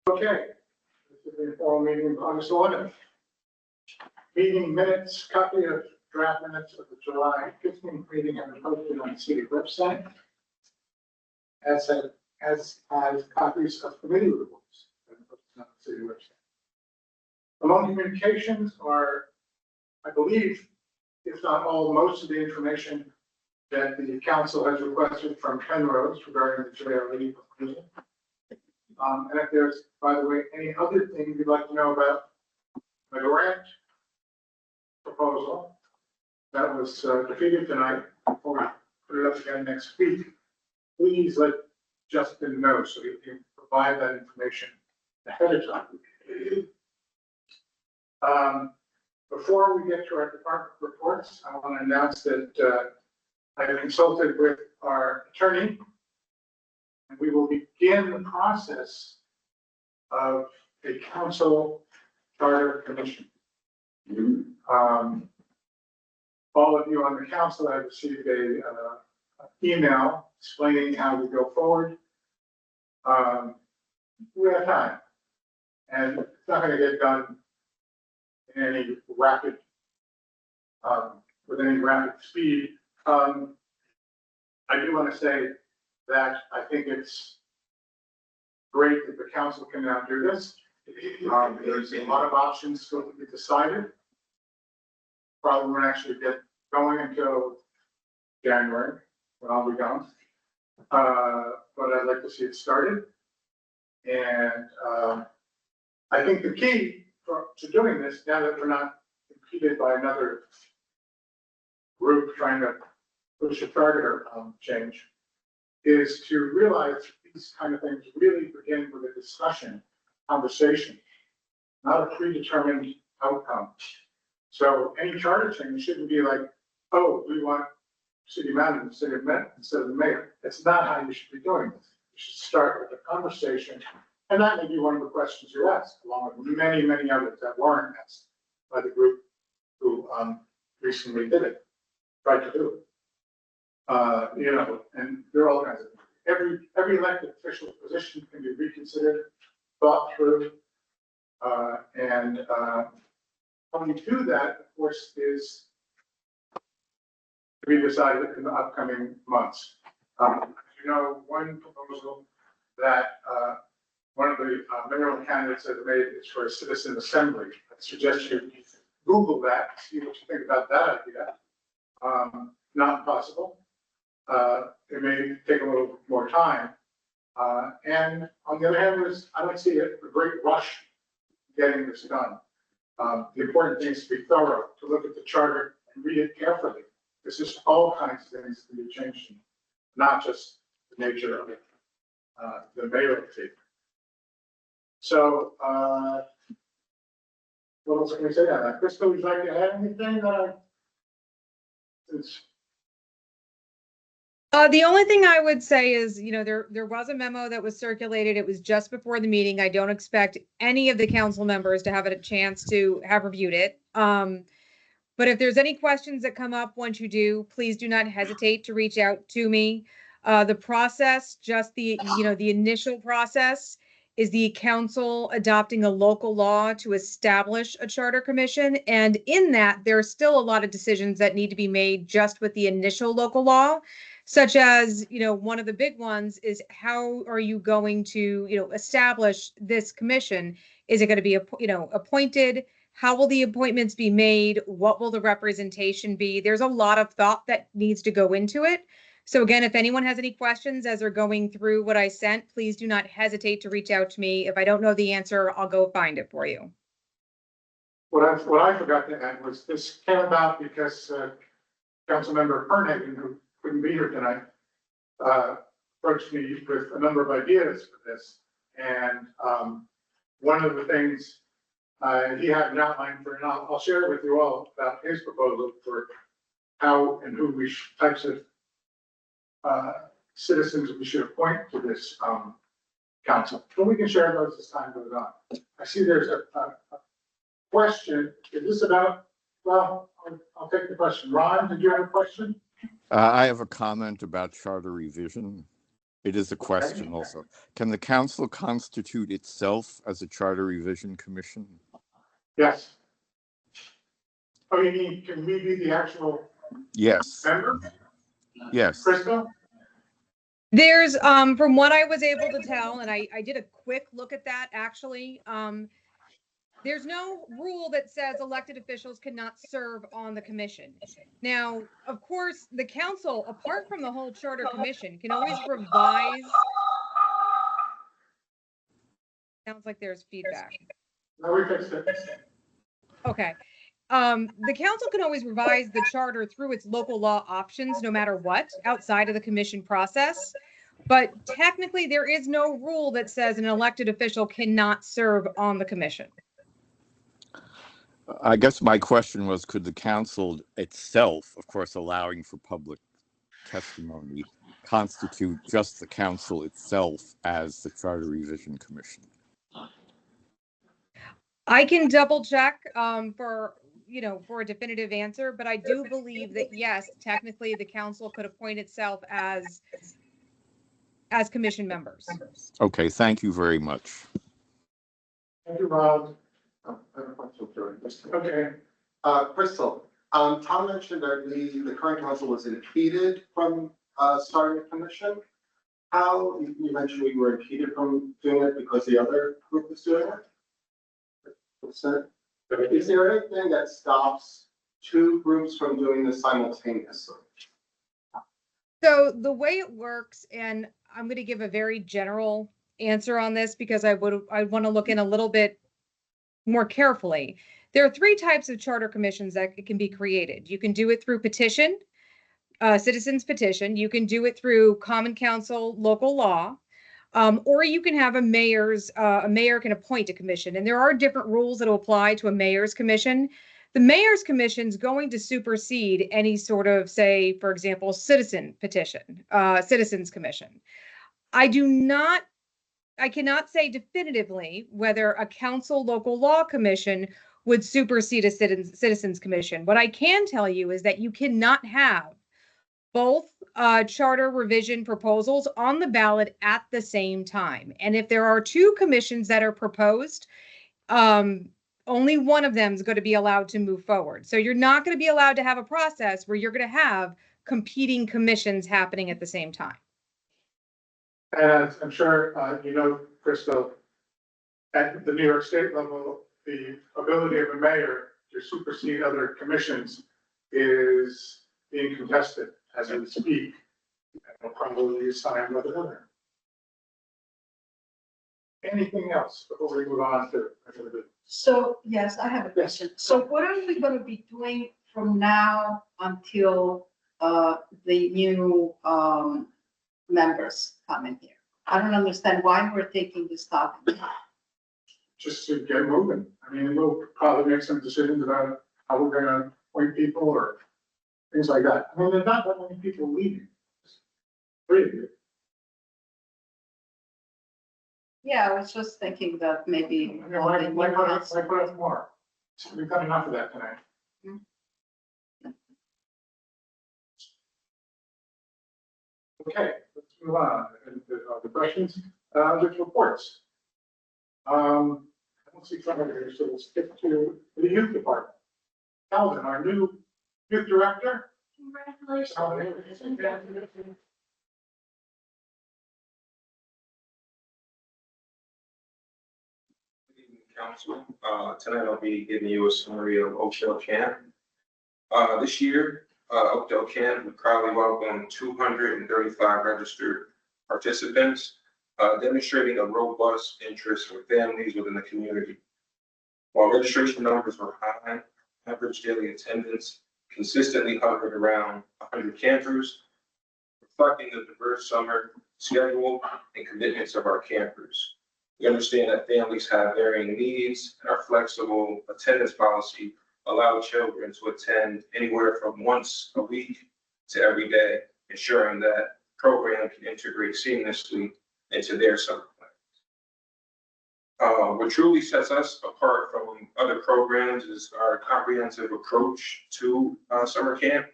Okay, this is the informal meeting of August 11th. Meeting minutes, copy of draft minutes of the July 15th meeting have been posted on the city website. As have copies of committee reports that are posted on the city website. Among communications are, I believe, if not all, most of the information that the council has requested from Penrose regarding the JLE proposal. And if there's, by the way, any other thing you'd like to know about the grant proposal that was defeated tonight, before we put it up again next week, please let Justin know so he can provide that information ahead of time. Before we get to our department reports, I want to announce that I have consulted with our attorney, and we will begin the process of a council charter commission. All of you on the council have received a email explaining how we go forward. We have time, and it's not going to get done in any rapid, with any rapid speed. I do want to say that I think it's great that the council can now do this. There's a lot of options still to be decided. Probably won't actually get going until January, when I'll be gone. But I'd like to see it started. And I think the key to doing this, now that we're not impeded by another group trying to push a charter change, is to realize these kind of things really begin with a discussion, conversation, not a predetermined outcome. So any charter change shouldn't be like, oh, we want city manager instead of the mayor. That's not how you should be doing this. You should start with a conversation, and that may be one of the questions you ask, along with many, many others that weren't asked by the group who recently did it, tried to do it. You know, and there are all kinds of things. Every elected official position can be reconsidered, thought through, and how we do that, of course, is to be decided in the upcoming months. You know, one proposal that one of the mayoral candidates has made is for a citizen assembly. I suggest you Google that, see what you think about that idea. Not possible. It may take a little more time. And on the other hand, I don't see a great rush getting this done. The important thing is to be thorough, to look at the charter and read it carefully. There's just all kinds of things that can be changed, not just the nature of it, the mayoral figure. So, what else can we say on that? Crystal, would you like to add anything? The only thing I would say is, you know, there was a memo that was circulated. It was just before the meeting. I don't expect any of the council members to have a chance to have reviewed it. But if there's any questions that come up once you do, please do not hesitate to reach out to me. The process, just the initial process, is the council adopting a local law to establish a charter commission. And in that, there are still a lot of decisions that need to be made just with the initial local law, such as, you know, one of the big ones is how are you going to, you know, establish this commission? Is it going to be, appointed? How will the appointments be made? What will the representation be? There's a lot of thought that needs to go into it. So again, if anyone has any questions as they're going through what I sent, please do not hesitate to reach out to me. If I don't know the answer, I'll go find it for you. What I forgot to add was this came about because Councilmember Fernhagen, who couldn't be here tonight, approached me with a number of ideas for this. And one of the things he had an outline for, and I'll share it with you all about his proposal for how and who types of citizens we should appoint to this council. So we can share those as time goes on. I see there's a question. Is this about, well, I'll take the question. Ron, did you have a question? I have a comment about charter revision. It is a question also. Can the council constitute itself as a charter revision commission? Yes. Oh, you mean, can we be the actual Yes, member? yes. Crystal? There's, from what I was able to tell, and I did a quick look at that actually, there's no rule that says elected officials cannot serve on the commission. Now, of course, the council, apart from the whole charter commission, can always revise. Sounds like there's feedback. No, we fixed it. Okay. The council can always revise the charter through its local law options, no matter what, outside of the commission process. But technically, there is no rule that says an elected official cannot serve on the commission. I guess my question was, could the council itself, of course, allowing for public testimony, constitute just the council itself as the Charter Revision Commission? I can double check for a definitive answer, but I do believe that yes, technically the council could appoint itself as commission members. Okay, thank you very much. Thank you, Rob. Oh, I have a question for you. Okay. Crystal, Tom mentioned that the current council was impeded from starting a commission. How, you mentioned we were impeded from doing it because the other group was doing it? Is there anything that stops two groups from doing this simultaneously? So the way it works, and I'm going to give a very general answer on this because I want to look in a little bit more carefully. There are three types of charter commissions that can be created. You can do it through petition, citizens petition. You can do it through common council, local law, or you can have a mayor can appoint a commission. And there are different rules that will apply to a mayor's commission. The mayor's commission is going to supersede any sort of, say, for example, citizens commission. I cannot say definitively whether a council local law commission would supersede a citizens commission. What I can tell you is that you cannot have both charter revision proposals on the ballot at the same time. And if there are two commissions that are proposed, only one of them is going to be allowed to move forward. So you're not going to be allowed to have a process where you're going to have competing commissions happening at the same time. And I'm sure you know, Crystal, at the New York State level, the ability of a mayor to supersede other commissions is being contested as we speak. And will probably sign with another. Anything else before we move on to? So, yes, I have a question. So what are we gonna be doing from now until the new members come in here? I don't understand why we're taking this topic. Just to get moving. I mean, we'll probably make some decisions about how we're gonna appoint people or things like that. I mean, there's not that many people leaving. Three of you. Yeah, I was just thinking that maybe. Why put up more? We've got enough of that tonight. Okay, let's move on. The questions, the reports. I don't see someone here, so we'll skip to the youth department. Calvin, our new youth director. Congratulations. Council. Tonight I'll be giving you a summary of Oakdale Camp. This year, Oakdale Camp would probably welcome 235 registered participants, demonstrating a robust interest for families within the community. While registration numbers were high, average daily attendance consistently hovered around 100 campers, reflecting the diverse summer schedule and commitments of our campers. We understand that families have varying needs, and our flexible attendance policy allows children to attend anywhere from once a week to every day, ensuring that program can integrate seamlessly into their summer plans. What truly sets us apart from other programs is our comprehensive approach to summer camp.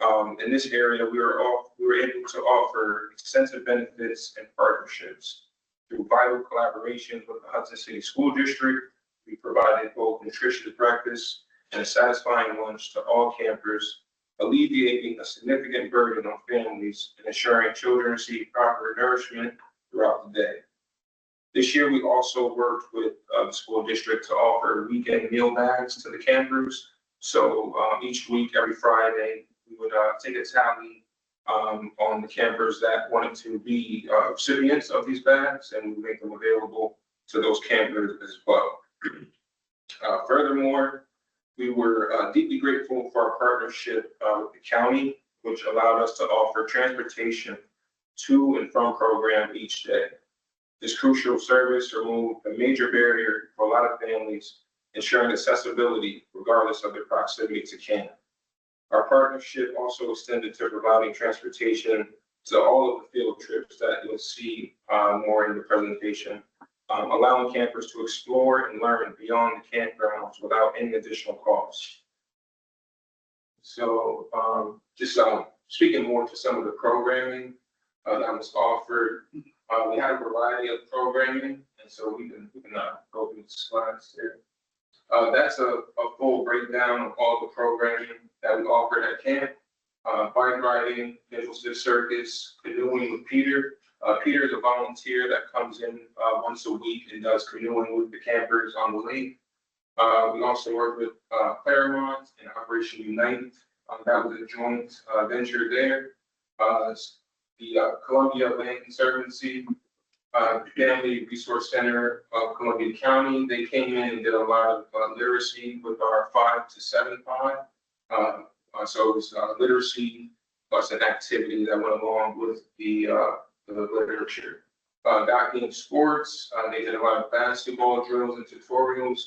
In this area, we were able to offer extensive benefits and partnerships. Through vital collaborations with the Hudson City School District, we provided both nutritious breakfast and a satisfying lunch to all campers, alleviating a significant burden on families and ensuring children receive proper nourishment throughout the day. This year, we also worked with the school district to offer weekend meal bags to the campers. So each week, every Friday, we would take a tally on the campers that wanted to be recipients of these bags, and we make them available to those campers as well. Furthermore, we were deeply grateful for our partnership with the county, which allowed us to offer transportation to and from program each day. This crucial service removed a major barrier for a lot of families, ensuring accessibility regardless of their proximity to camp. Our partnership also extended to providing transportation to all of the field trips that you'll see more in the presentation, allowing campers to explore and learn beyond the campgrounds without any additional cost. So just speaking more to some of the programming that was offered, we had a variety of programming, and so we can go through the slides here. That's a full breakdown of all the programming that we offered at camp. Bike riding, visual circus, canoeing with Peter. Peter is a volunteer that comes in once a week and does canoeing with the campers on the lake. We also work with Claremont and Operation Unite. That was a joint venture there. The Columbia Land Conservancy, Family Resource Center of Columbia County, they came in and did a lot of literacy with our 5 to 7-5. So it was literacy plus an activity that went along with the literature. That being sports, they did a lot of basketball drills and tutorials.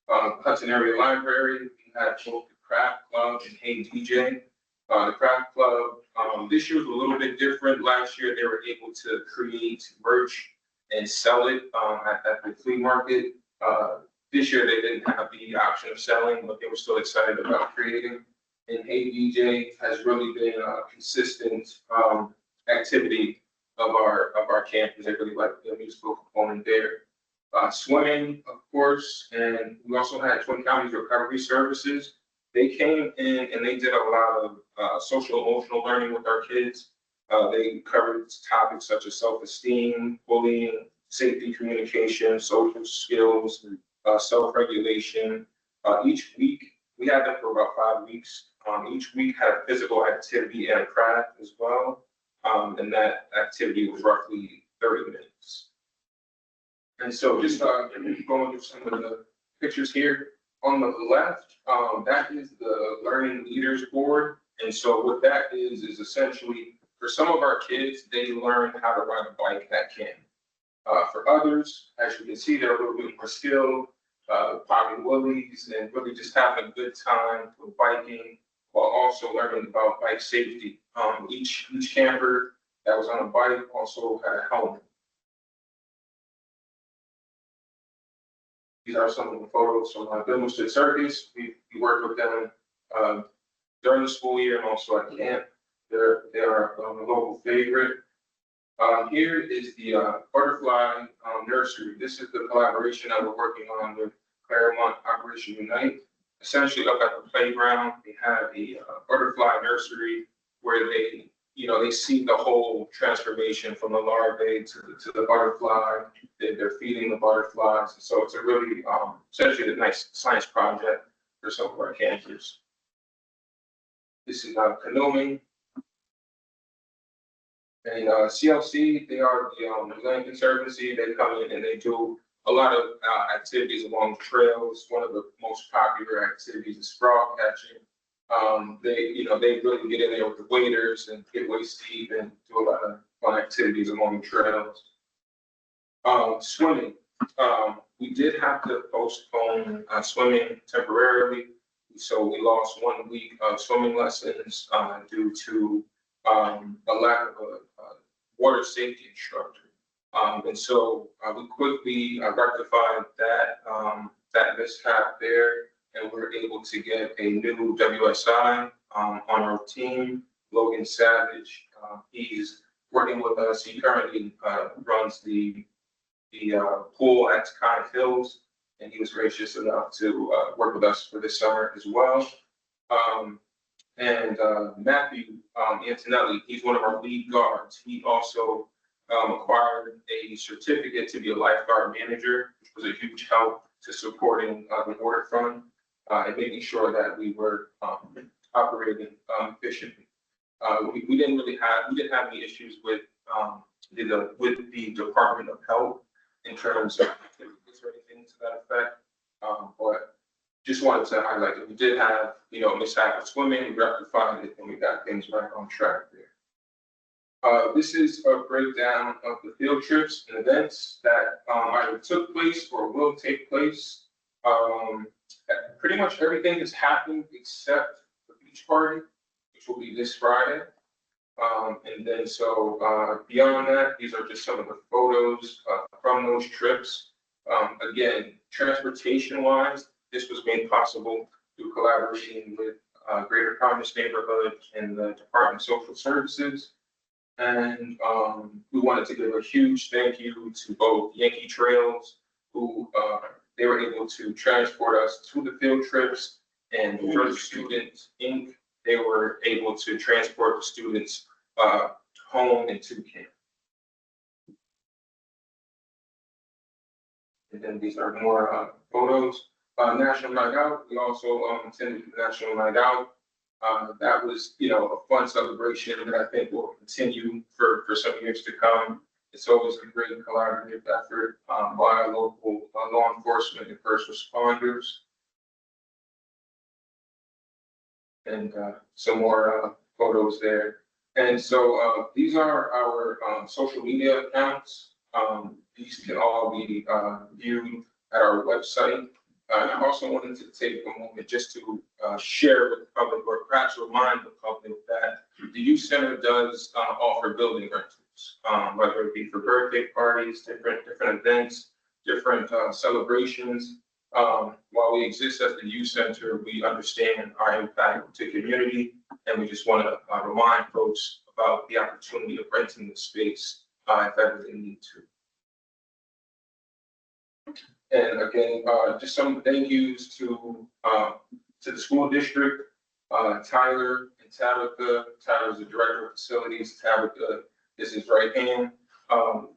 Hudson Area Library, we had both the Craft Club and Hey DJ. The Craft Club, this year was a little bit different. Last year, they were able to create merch and sell it at the flea market. This year, they didn't have the option of selling, but they were still excited about creating. And Hey DJ has really been a consistent activity of our campus. They really like the musical component there. Swimming, of course, and we also had Twin Counties Recovery Services. They came in and they did a lot of social emotional learning with our kids. They covered topics such as self-esteem, bullying, safety communication, social skills, self-regulation. Each week, we had them for about 5 weeks. Each week had a physical activity and a craft as well. And that activity was roughly 30 minutes. And so just going through some of the pictures here. On the left, that is the Learning Leaders Board. And so what that is essentially, for some of our kids, they learn how to ride a bike at camp. For others, as you can see, they're a little bit more skilled, popping woolies and really just having a good time with biking while also learning about bike safety. Each camper that was on a bike also had a helmet. These are some of the photos from Billington Circus. We worked with them during the school year and also at camp. They are a local favorite. Here is the butterfly nursery. This is the collaboration that we're working on with Claremont Operation Unite. Essentially, up at the playground, they have a butterfly nursery where they see the whole transformation from the larvae to the butterfly. They're feeding the butterflies. So it's a really, essentially a nice science project for some of our campers. This is canoeing. And CLC, they are the Land Conservancy. They come in and they do a lot of activities along trails. One of the most popular activities is frog catching. They really get in there with the waders and get waist deep and do a lot of fun activities along the trails. Swimming. We did have to postpone swimming temporarily. So we lost 1 week of swimming lessons due to a lack of a water safety instructor. And so we quickly rectified that mishap there, and we were able to get a new WSI on our team, Logan Savage. He's working with us. He currently runs the pool at Taconic Hills, and he was gracious enough to work with us for this summer as well. And Matthew Antonelli, he's one of our lead guards. He also acquired a certificate to be a lifeguard manager, which was a huge help to supporting the waterfront and making sure that we were operating efficiently. We didn't have any issues with the Department of Health in terms of activities or anything to that effect. But just wanted to highlight that we did have, mishap with swimming, we rectified it, and we got things right on track there. This is a breakdown of the field trips and events that either took place or will take place. Pretty much everything has happened except the beach party, which will be this Friday. And then beyond that, these are just some of the photos from those trips. Again, transportation wise, this was made possible through collaborating with Greater Commerce Neighborhood and the Department of Social Services. And we wanted to give a huge thank you to both Yankee Trails, who they were able to transport us to the field trips, and for Students Inc., they were able to transport the students home and to camp. And then these are more photos. National Night Out, we also attended the National Night Out. That was, a fun celebration that I think will continue for some years to come. It's always a great collaborative effort by local law enforcement and first responders. And some more photos there. And so these are our social media accounts. These can all be viewed at our website. I also wanted to take a moment just to share with the public, or perhaps remind the public, that the youth center does offer building rentals, whether it be for birthday parties, different events, different celebrations. While we exist as the youth center, we understand our impact to community, and we just want to remind folks about the opportunity of renting the space if ever they need to. And again, just some thank yous to the school district, Tyler and Tabitha. Tyler's the director of facilities. Tabitha is his right hand.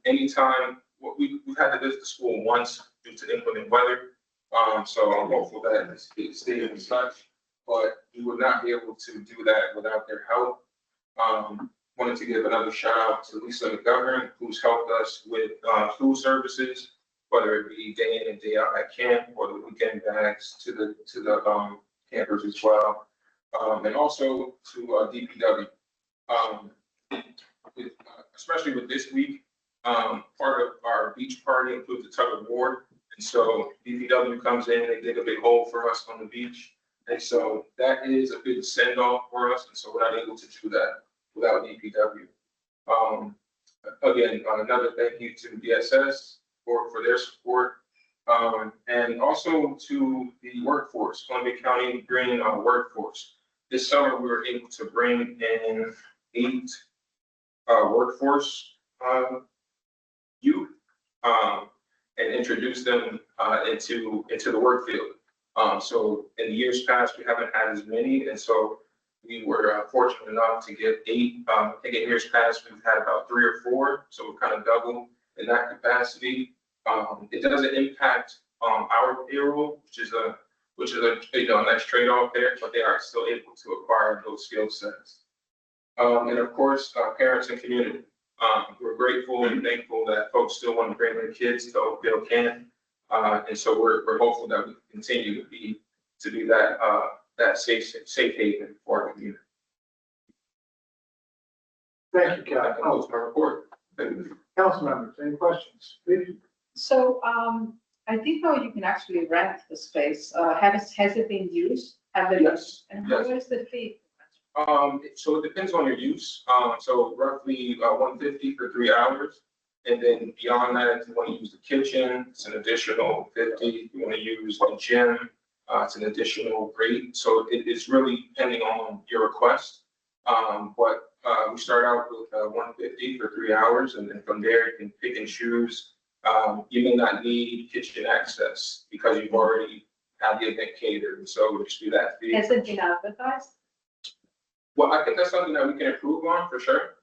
Anytime, we've had to visit the school once due to inclement weather. So I'm hopeful that it stays in touch, but we would not be able to do that without their help. Wanted to give another shout out to Lisa McGovern, who's helped us with food services, whether it be day in and day out at camp, or the weekend bags to the campers as well. And also to DPW. Especially with this week, part of our beach party includes a tug of war. And so DPW comes in, they dig a big hole for us on the beach. And so that is a big send off for us. And so we're not able to do that without DPW. Again, another thank you to DSS for their support. And also to the workforce, Columbia County Green workforce. This summer, we were able to bring in 8 workforce youth and introduce them into the work field. So in the years past, we haven't had as many, and so we were fortunate enough to get 8. I think in years past, we've had about 3 or 4, so we're kind of double in that capacity. It doesn't impact our payroll, which is a nice trade-off there, but they are still able to acquire those skill sets. And of course, parents and community. We're grateful and thankful that folks still want to bring their kids to Oakdale Camp. And so we're hopeful that we continue to be that safe haven for our community. Thank you, Cal. That concludes my report. Thank you. Council members, any questions? Please. So, I didn't know you can actually rent the space. Has it been used? Yes. And Yes. what is the fee? So it depends on your use. So roughly $150 for 3 hours. And then beyond that, if you want to use the kitchen, it's an additional $50. If you want to use the gym, It's an additional rate, so it's really depending on your request. But we start out with 150 for 3 hours, and then from there you can pick and choose. You may not need kitchen access because you've already had the event catered, so we'll just do that fee. Has it been advertised? Well, I think that's something that we can improve on for sure.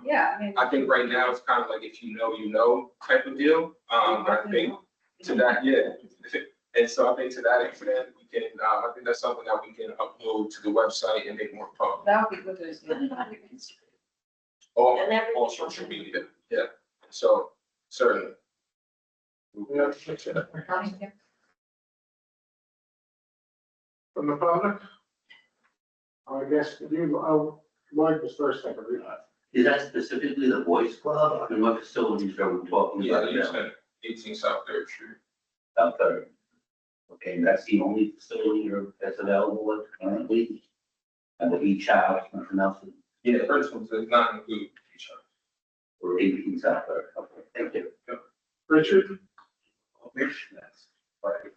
Yeah, I mean. I think right now it's kind of like if you know type of deal. But I think to that, yeah. And so I think to that extent, we can, I think that's something that we can upload to the website and make more public. That would be good. To see. All social media, yeah. So certainly. Yeah. From the public? I guess you, Lloyd was first, I believe. Is that specifically the Boys Club? I mean, what facilities are we talking Yeah, about? you now? said 18 South Third Street. South Third. Okay, that's the only facility that's available currently? And the beach house, nothing else, Yeah, the first one does not include each other. or 18 South Third? Okay, thank you. Richard? That's right.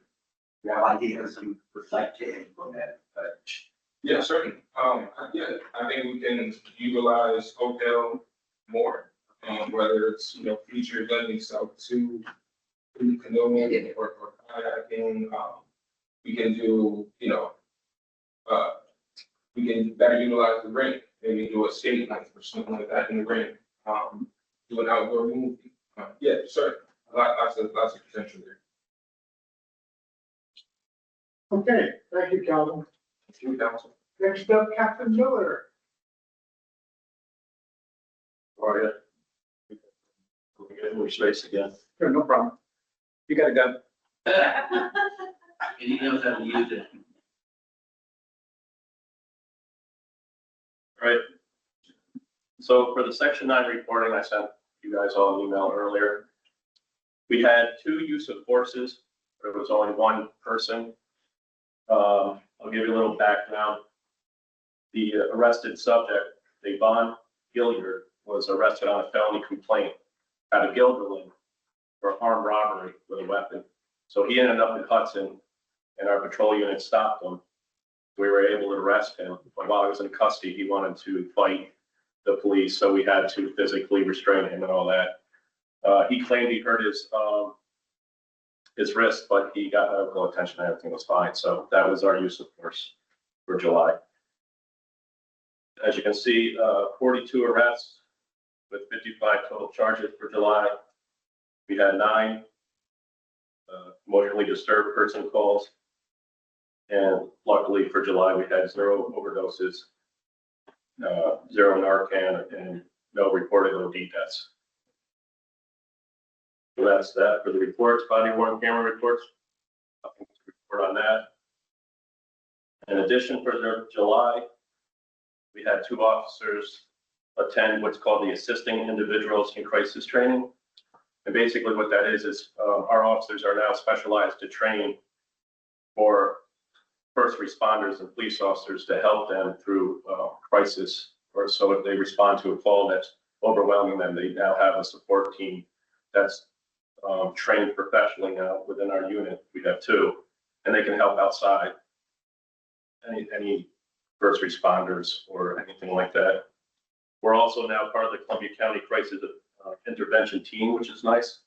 Now I did have some reflective on that, but Yeah, certainly. Yeah, I think we can utilize Oakdale more, whether it's, featured lending itself to canoeing or kayaking. We can do, we can better utilize the rink, maybe do a skate night or something like that in the rink. Do an outdoor movie. Yeah, certainly. Lots of potential there. Okay, thank you, Calvin. Thank you, Council. Next up, Captain Miller. Or, yeah. We get more space again. Sure, no problem. You got a gun? and he knows how to use it. Right. So for the section 9 reporting, I sent you guys all an email earlier. We had 2 use of forces. There was only 1 person. I'll give you a little background. The arrested subject, Devon Gilliard, was arrested on a felony complaint out of Gilderland for armed robbery with a weapon. So he ended up in Hudson, and our patrol unit stopped him. We were able to arrest him, but while he was in custody, he wanted to fight the police, so we had to physically restrain him and all that. He claimed he hurt his wrist, but he got medical attention and everything was fine. So that was our use of force for July. As you can see, 42 arrests with 55 total charges for July. We had 9 emotionally disturbed person calls. And luckily for July, we had 0 overdoses, 0 Narcan, and no reported OD deaths. So that's that for the reports, body worn camera reports. Nothing to report on that. In addition, for July, we had 2 officers attend what's called the Assisting Individuals in Crisis Training. And basically what that is our officers are now specialized to train for first responders and police officers to help them through crisis, or so if they respond to a call that's overwhelming them, they now have a support team that's trained professionally now within our unit. We have 2, and they can help outside any first responders or anything like that. We're also now part of the Columbia County Crisis Intervention Team, which is nice.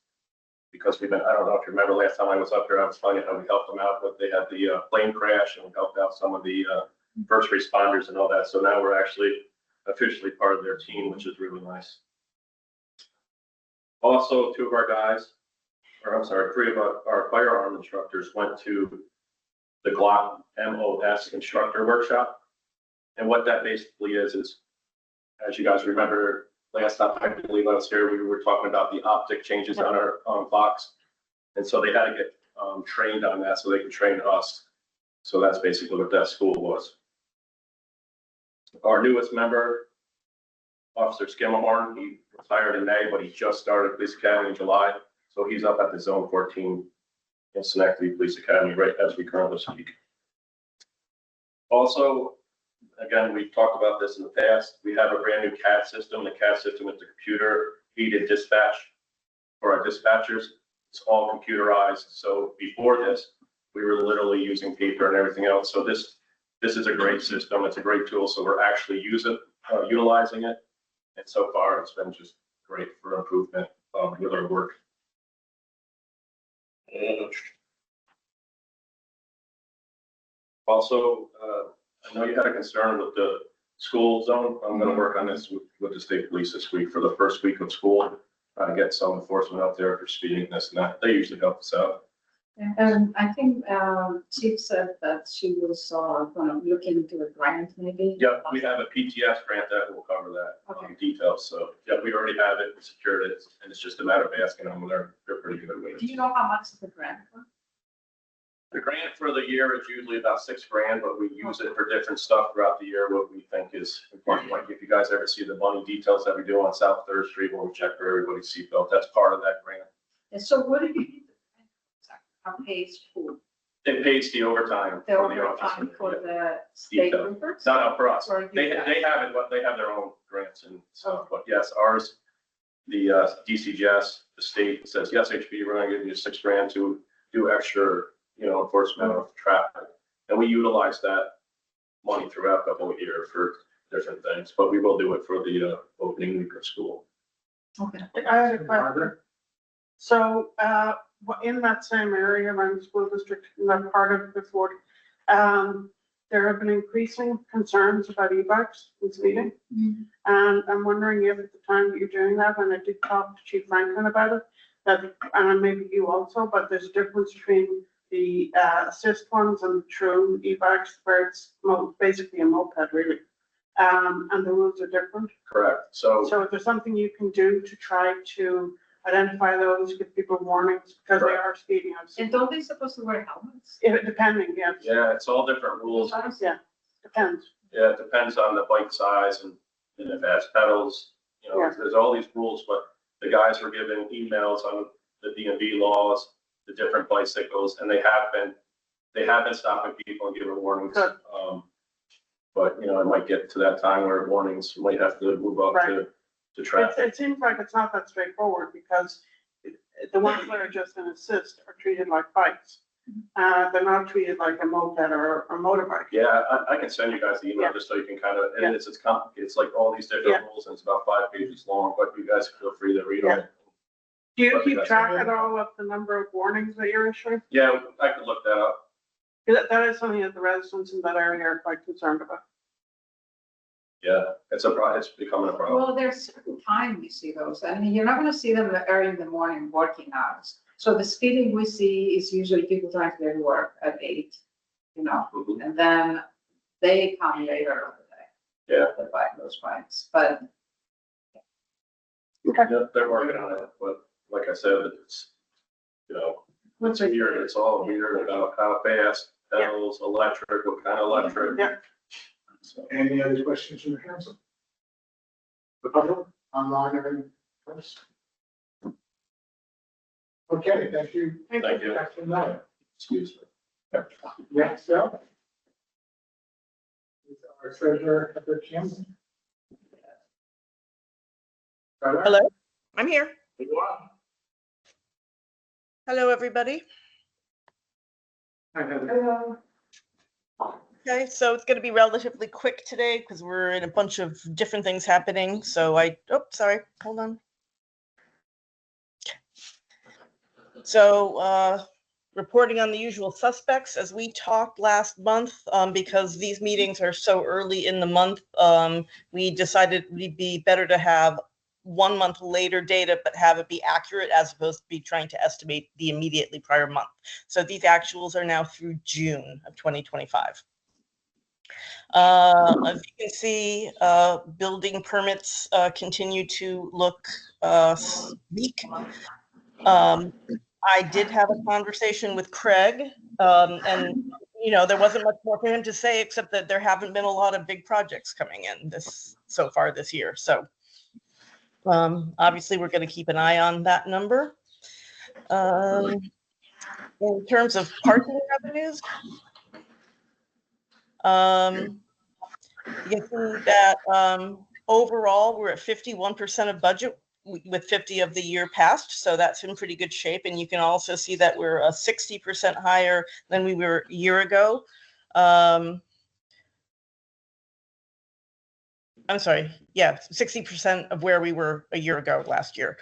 Because we've been, I don't know if you remember last time I was up here, I was telling you how we helped them out, but they had the plane crash and we helped out some of the first responders and all that. So now we're actually officially part of their team, which is really nice. Also, 2 of our guys, or I'm sorry, 3 of our firearm instructors went to the Glock MOS instructor workshop. And what that basically is, as you guys remember, last time I believe I was here, we were talking about the optic changes on our box. And so they had to get trained on that so they could train us. So that's basically what that school was. Our newest member, Officer Skimmerhorn, he retired in May, but he just started Police Academy in July. So he's up at the Zone 14 in Schenectady Police Academy right as we currently speak. Also, again, we've talked about this in the past. We have a brand new CAD system. The CAD system is the computer aided dispatch for our dispatchers. It's all computerized. So before this, We were literally using paper and everything else. So this is a great system. It's a great tool. So we're actually utilizing it. And so far, it's been just great for improvement with our work. And also, I know you had a concern with the school zone. I'm going to work on this with the state police this week for the first week of school. Try to get some enforcement out there for speeding, this and that. They usually help us out. And I think Chief said that she was going to look into a grant maybe. Yeah, we have a PTS grant that will cover that details. So yeah, we already have it, we secured it, and it's just a matter of asking them. They're pretty good with Do it. you know how much the grant was? The grant for the year is usually about $6,000, but we use it for different stuff throughout the year, what we think is important. Like if you guys ever see the money details that we do on South Third Street, when we check for everybody's seatbelt, that's part of that grant. And so what did you do? How pays for It pays the overtime the for the overtime officer. for Yeah. the state Detail. troopers? Not for us. Or you They guys? have it, but they have their own grants and stuff. But yes, ours, the DCGS, the state says, yes, HB, we're gonna give you $6,000 to do extra, enforcement of traffic. And we utilize that money throughout the whole year for different things, but we will do it for the opening week of school. Okay. I had a question. Margaret? So, in that same area around the school district, in that part of the fort, there have been increasing concerns about e-bikes and speeding. Mhm. And I'm wondering if at the time that you're doing that, and I did talk to Chief Franklin about it, that, and maybe you also, but there's a difference between the assist ones and true e-bikes, where it's basically a moped really. And the rules are different. Correct. So So is there something you can do to try to identify those, give people warnings, because they are speeding? And don't they supposed to wear helmets? If depending, yes. yeah, it's all different rules. Yeah, depends. Yeah, it depends on the bike size and if it has pedals, Yeah. there's all these rules, but the guys were given emails on the DMV laws, the different bicycles, and they have been stopping people and giving warnings. Good. But, it might get to that time where warnings might have to move up to traffic. It seems like it's not that straightforward, because the ones that are just an assist are treated like bikes. They're not treated like a moped or a motorbike. Yeah, I can send you guys the email Yeah. just so you can kind of, and Yeah. it's complicated. It's like all these different rules and it's about 5 pages long, but you guys feel free to read them. Do you But keep that's- track at all of the number of warnings that you're issuing? Yeah, I could look that up. That is something that the residents in that area are quite concerned about. Yeah, it's becoming a problem. Well, there's certain time you see those. I mean, you're not gonna see them early in the morning working hours. So the speeding we see is usually people trying to get to work at 8, Mhm. and then they come later in the day. Yeah. To buy those bikes, but Yeah, they're working on it, but like I said, it's, What's it's weird. It's all weird about how fast, pedals, electric, what kind of electric. Yeah. So, Any other questions from the council? The public, online, or in person? Okay, thank you. Thank you. Back to that. excuse me. Next up is our treasurer, Heather Campbell. Hello, I'm here. You are. Hello, everybody. Hi, Heather. Okay, so it's going to be relatively quick today because we're in a bunch of different things happening. So sorry, hold on. So reporting on the usual suspects, as we talked last month, because these meetings are so early in the month, we decided it'd be better to have 1 month later data, but have it be accurate as opposed to be trying to estimate the immediately prior month. So these actuals are now through June of 2025. As you can see, building permits continue to look weak. I did have a conversation with Craig, and there wasn't much more for him to say except that there haven't been a lot of big projects coming in so far this year. So obviously, we're going to keep an eye on that number. In terms of parking revenues, you can see that overall we're at 51% of budget. with 50 of the year passed, so that's in pretty good shape. And you can also see that we're 60% higher than we were a year ago. I'm sorry, yeah, 60% of where we were a year ago last year.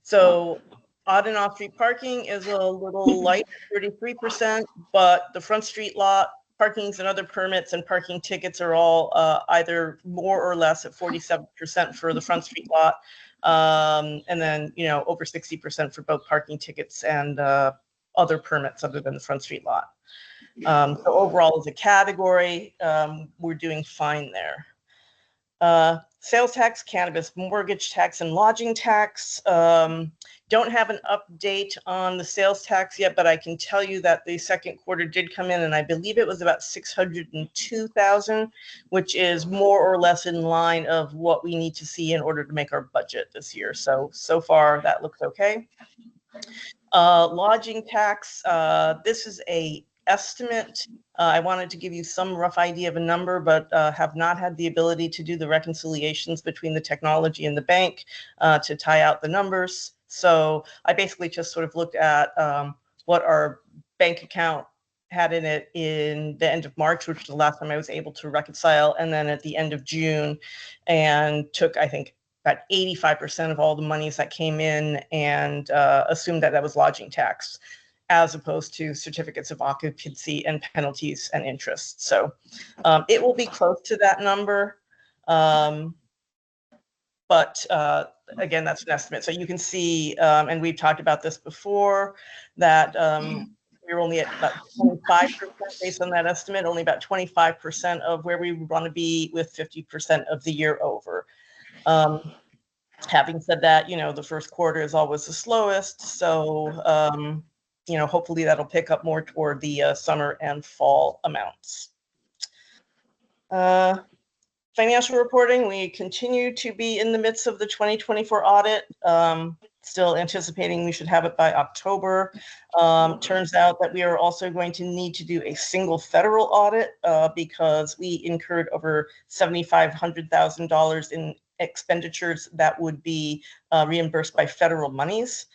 So on and off street parking is a little light, 33%, but the front street lot parkings and other permits and parking tickets are all either more or less at 47% for the front street lot. And then, over 60% for both parking tickets and other permits other than the front street lot. So overall as a category, we're doing fine there. Sales tax, cannabis, mortgage tax, and lodging tax. Don't have an update on the sales tax yet, but I can tell you that the second quarter did come in, and I believe it was about 602,000, which is more or less in line of what we need to see in order to make our budget this year. So far that looks okay. Lodging tax, this is a estimate. I wanted to give you some rough idea of a number, but have not had the ability to do the reconciliations between the technology and the bank to tie out the numbers. So I basically just sort of looked at what our bank account had in it in the end of March, which was the last time I was able to reconcile, and then at the end of June, and took, I think, about 85% of all the monies that came in and assumed that was lodging tax, as opposed to certificates of occupancy and penalties and interest. So it will be close to that number. But again, that's an estimate. So you can see, and we've talked about this before, that we're only at about 25% based on that estimate, only about 25% of where we want to be with 50% of the year over. Having said that, the first quarter is always the slowest. So, hopefully that'll pick up more toward the summer and fall amounts. Financial reporting, we continue to be in the midst of the 2024 audit. Still anticipating we should have it by October. Turns out that we are also going to need to do a single federal audit because we incurred over $7,500,000 in expenditures that would be reimbursed by federal monies.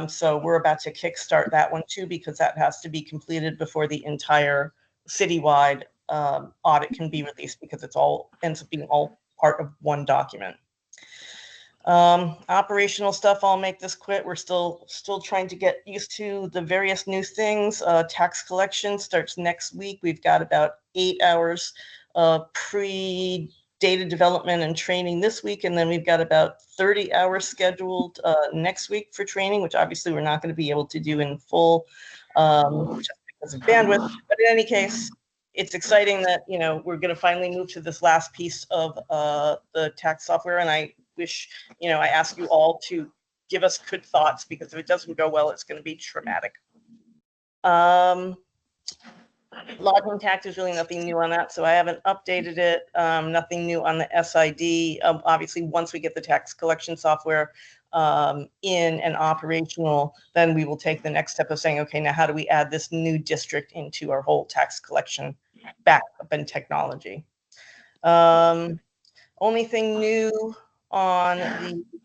So we're about to kickstart that one too, because that has to be completed before the entire citywide audit can be released, because it's all ends up being all part of one document. Operational stuff, I'll make this quick. We're still trying to get used to the various new things. Tax collection starts next week. We've got about 8 hours pre-data development and training this week, and then we've got about 30 hours scheduled next week for training, which obviously we're not going to be able to do in full just because of bandwidth. But in any case, it's exciting that we're going to finally move to this last piece of the tax software, and I wish I ask you all to give us good thoughts, because if it doesn't go well, it's going to be traumatic. Lodging tax is really nothing new on that, so I haven't updated it. Nothing new on the SID. Obviously, once we get the tax collection software in and operational, then we will take the next step of saying, okay, now how do we add this new district into our whole tax collection backup and technology? Only thing new on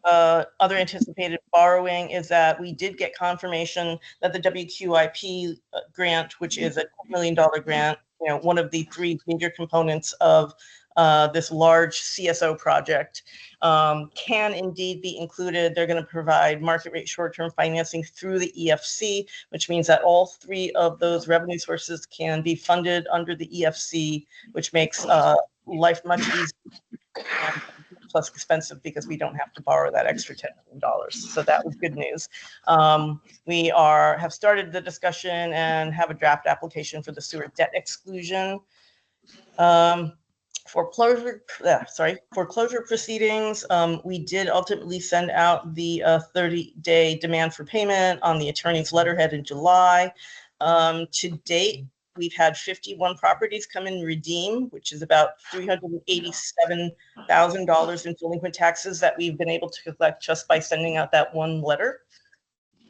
the other anticipated borrowing is that we did get confirmation that the WQIP grant, which is a $2 million grant, one of the 3 major components of this large CSO project, can indeed be included. They're going to provide market rate short-term financing through the EFC, which means that all 3 of those revenue sources can be funded under the EFC, which makes life much easier and less expensive, because we don't have to borrow that extra $10 million. So that was good news. We have started the discussion and have a draft application for the sewer debt exclusion. Foreclosure proceedings, we did ultimately send out the 30-day demand for payment on the attorney's letterhead in July. To date, we've had 51 properties come in and redeem, which is about $387,000 in delinquent taxes that we've been able to collect just by sending out that one letter.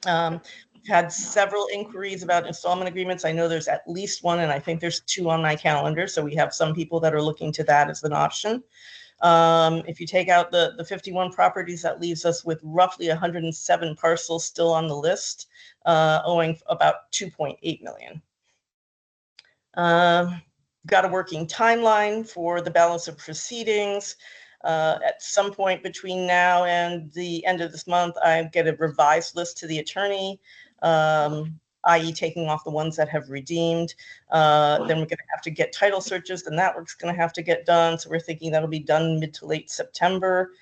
We've had several inquiries about installment agreements. I know there's at least one, and I think there's 2 on my calendar. So we have some people that are looking to that as an option. If you take out the 51 properties, that leaves us with roughly 107 parcels still on the list, owing about 2.8 million. Got a working timeline for the balance of proceedings. At some point between now and the end of this month, I get a revised list to the attorney, i.e. taking off the ones that have redeemed. Then we're going to have to get title searches, and that work's going to have to get done. So we're thinking that'll be done mid to late September.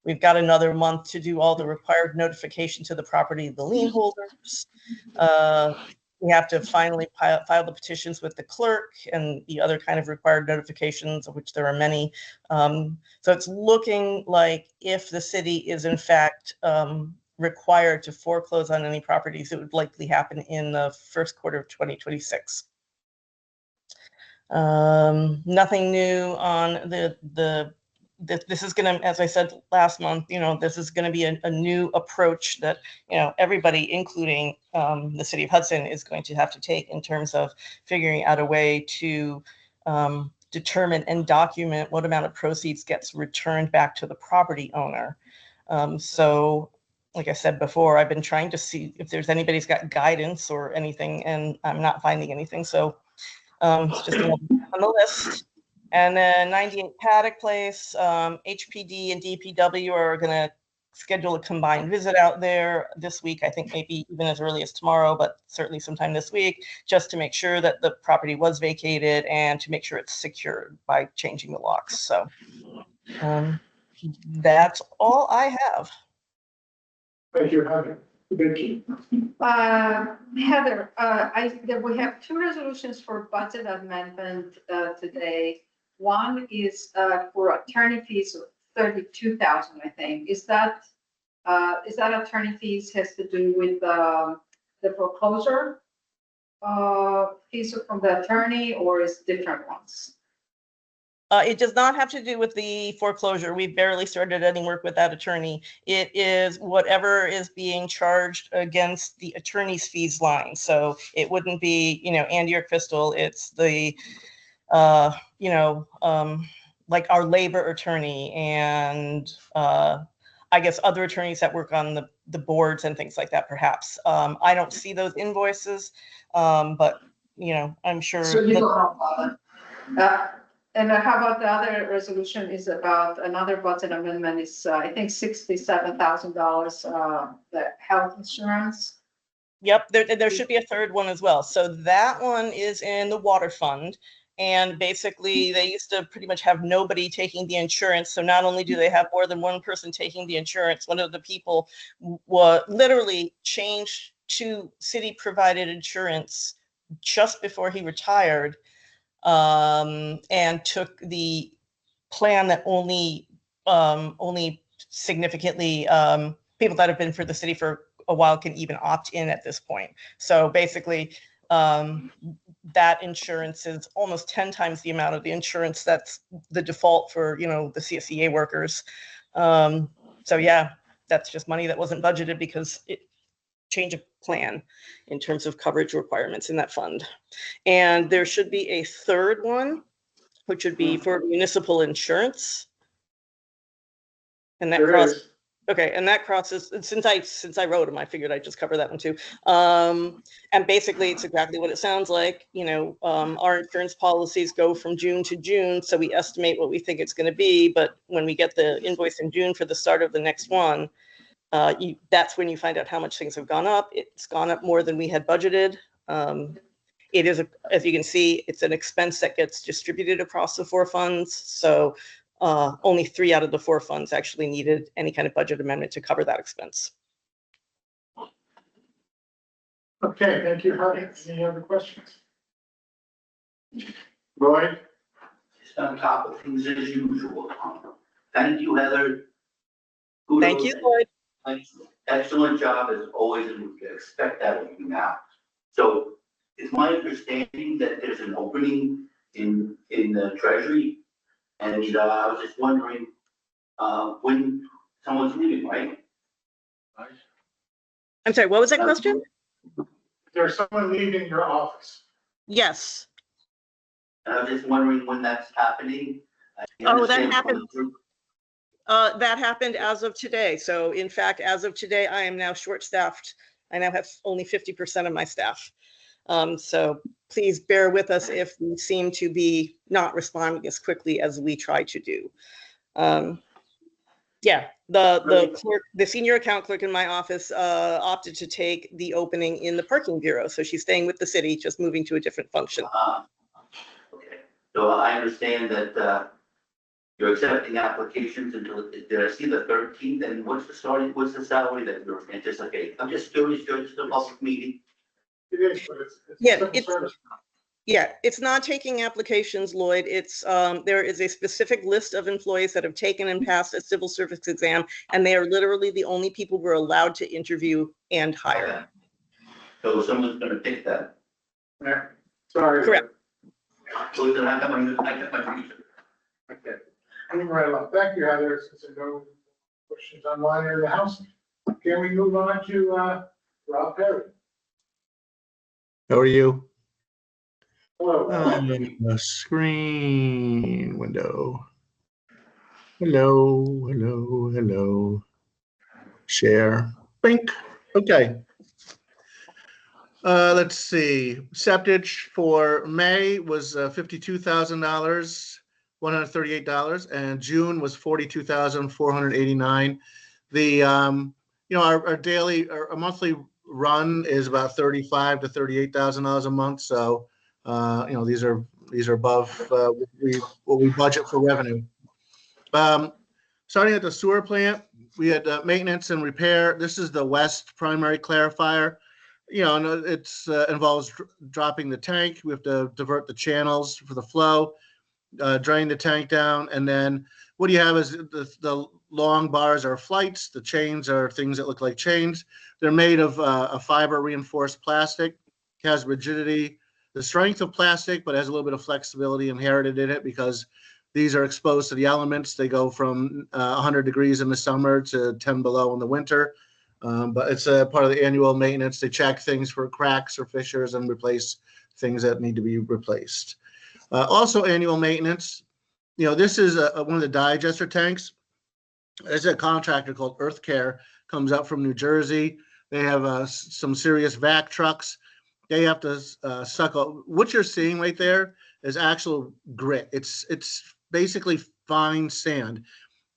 We've got another month to do all the required notification to the property of the lien holders. We have to finally file the petitions with the clerk and the other kind of required notifications, of which there are many. So it's looking like if the city is in fact required to foreclose on any properties, it would likely happen in the first quarter of 2026. Nothing new on this is going to, as I said last month, this is going to be a new approach that, everybody, including the city of Hudson, is going to have to take in terms of figuring out a way to determine and document what amount of proceeds gets returned back to the property owner. So, like I said before, I've been trying to see if there's anybody's got guidance or anything, and I'm not finding anything. So it's just on the list. And then 98 Paddock Place, HPD and DPW are going to schedule a combined visit out there this week. I think maybe even as early as tomorrow, but certainly sometime this week, just to make sure that the property was vacated and to make sure it's secured by changing the locks. So that's all I have. Thank you, Heather. Vicky. Heather, we have two resolutions for budget amendment today. One is for attorney fees of $32,000, I think. Is that attorney fees has to do with the foreclosure fees from the attorney, or is different ones? It does not have to do with the foreclosure. We've barely started any work with that attorney. It is whatever is being charged against the attorney's fees line. So it wouldn't be, Andy or Crystal. It's the, like our labor attorney and I guess other attorneys that work on the boards and things like that, perhaps. I don't see those invoices, but, I'm sure. So you don't know about it. And how about the other resolution is about another budget amendment is, I think, $67,000, the health insurance. Yep, there should be a third one as well. So that one is in the water fund. And basically, they used to pretty much have nobody taking the insurance. So not only do they have more than one person taking the insurance, one of the people literally changed to city-provided insurance just before he retired. And took the plan that only significantly people that have been for the city for a while can even opt in at this point. So basically, that insurance is almost 10 times the amount of the insurance that's the default for the CSEA workers. So yeah, that's just money that wasn't budgeted because it change of plan in terms of coverage requirements in that fund. And there should be a third one, which would be for municipal insurance. And that crosses, okay, and that crosses, since I wrote them, I figured I'd just cover that one too. And basically it's exactly what it sounds like. Our insurance policies go from June to June, so we estimate what we think it's going to be, but when we get the invoice in June for the start of the next one, that's when you find out how much things have gone up. It's gone up more than we had budgeted. It is, as you can see, it's an expense that gets distributed across the 4 funds. So only 3 out of the 4 funds actually needed any kind of budget amendment to cover that expense. Okay, thank you, Harvey. Any other questions? Roy? Just on top of things as usual. Thank you, Heather. Thank you, Lloyd. Excellent job as always, and we can expect that of you now. So it's my understanding that there's an opening in the treasury, and I was just wondering when someone's leaving, right? I'm sorry, what was that question? There's someone leaving your office. Yes. And I was just wondering when that's happening. Oh, that happened. That happened as of today. So in fact, as of today, I am now short-staffed. I now have only 50% of my staff. So please bear with us if we seem to be not responding as quickly as we try to do. Yeah, the clerk, the senior account clerk in my office opted to take the opening in the parking bureau. So she's staying with the city, just moving to a different function. Okay, so I understand that you're accepting applications until, did I see the 13th? And what's the salary that you're anticipating? I'm just curious, just a public meeting. It is, but it's Yeah, a civil it's- service. Yeah, it's not taking applications, Lloyd. It's, there is a specific list of employees that have taken and passed a civil service exam, and they are literally the only people we're allowed to interview and hire. Okay. So someone's gonna pick that. Yeah, sorry. Correct. So then I got my future. Okay, moving right along. Thank you, Heather. Since there are no questions online or in the house, can we move on to Rob Perry? How are you? Hello. Screen window. Hello, hello, hello. Share. Bink. Okay. Let's see. Septage for May was $52,000, $138, and June was $42,489. The our daily or monthly run is about $35,000 to $38,000 a month. So these are above what we budget for revenue. Starting at the sewer plant, we had maintenance and repair. This is the west primary clarifier. And it's involves dropping the tank. We have to divert the channels for the flow, drain the tank down, and then what you have is the long bars are flights. The chains are things that look like chains. They're made of a fiber reinforced plastic. It has rigidity, the strength of plastic, but has a little bit of flexibility inherited in it because these are exposed to the elements. They go from 100 degrees in the summer to 10 below in the winter. But it's a part of the annual maintenance. They check things for cracks or fissures and replace things that need to be replaced. Also annual maintenance. This is one of the digester tanks. There's a contractor called Earth Care, comes up from New Jersey. They have some serious vac trucks. They have to suck up. What you're seeing right there is actual grit. It's basically fine sand.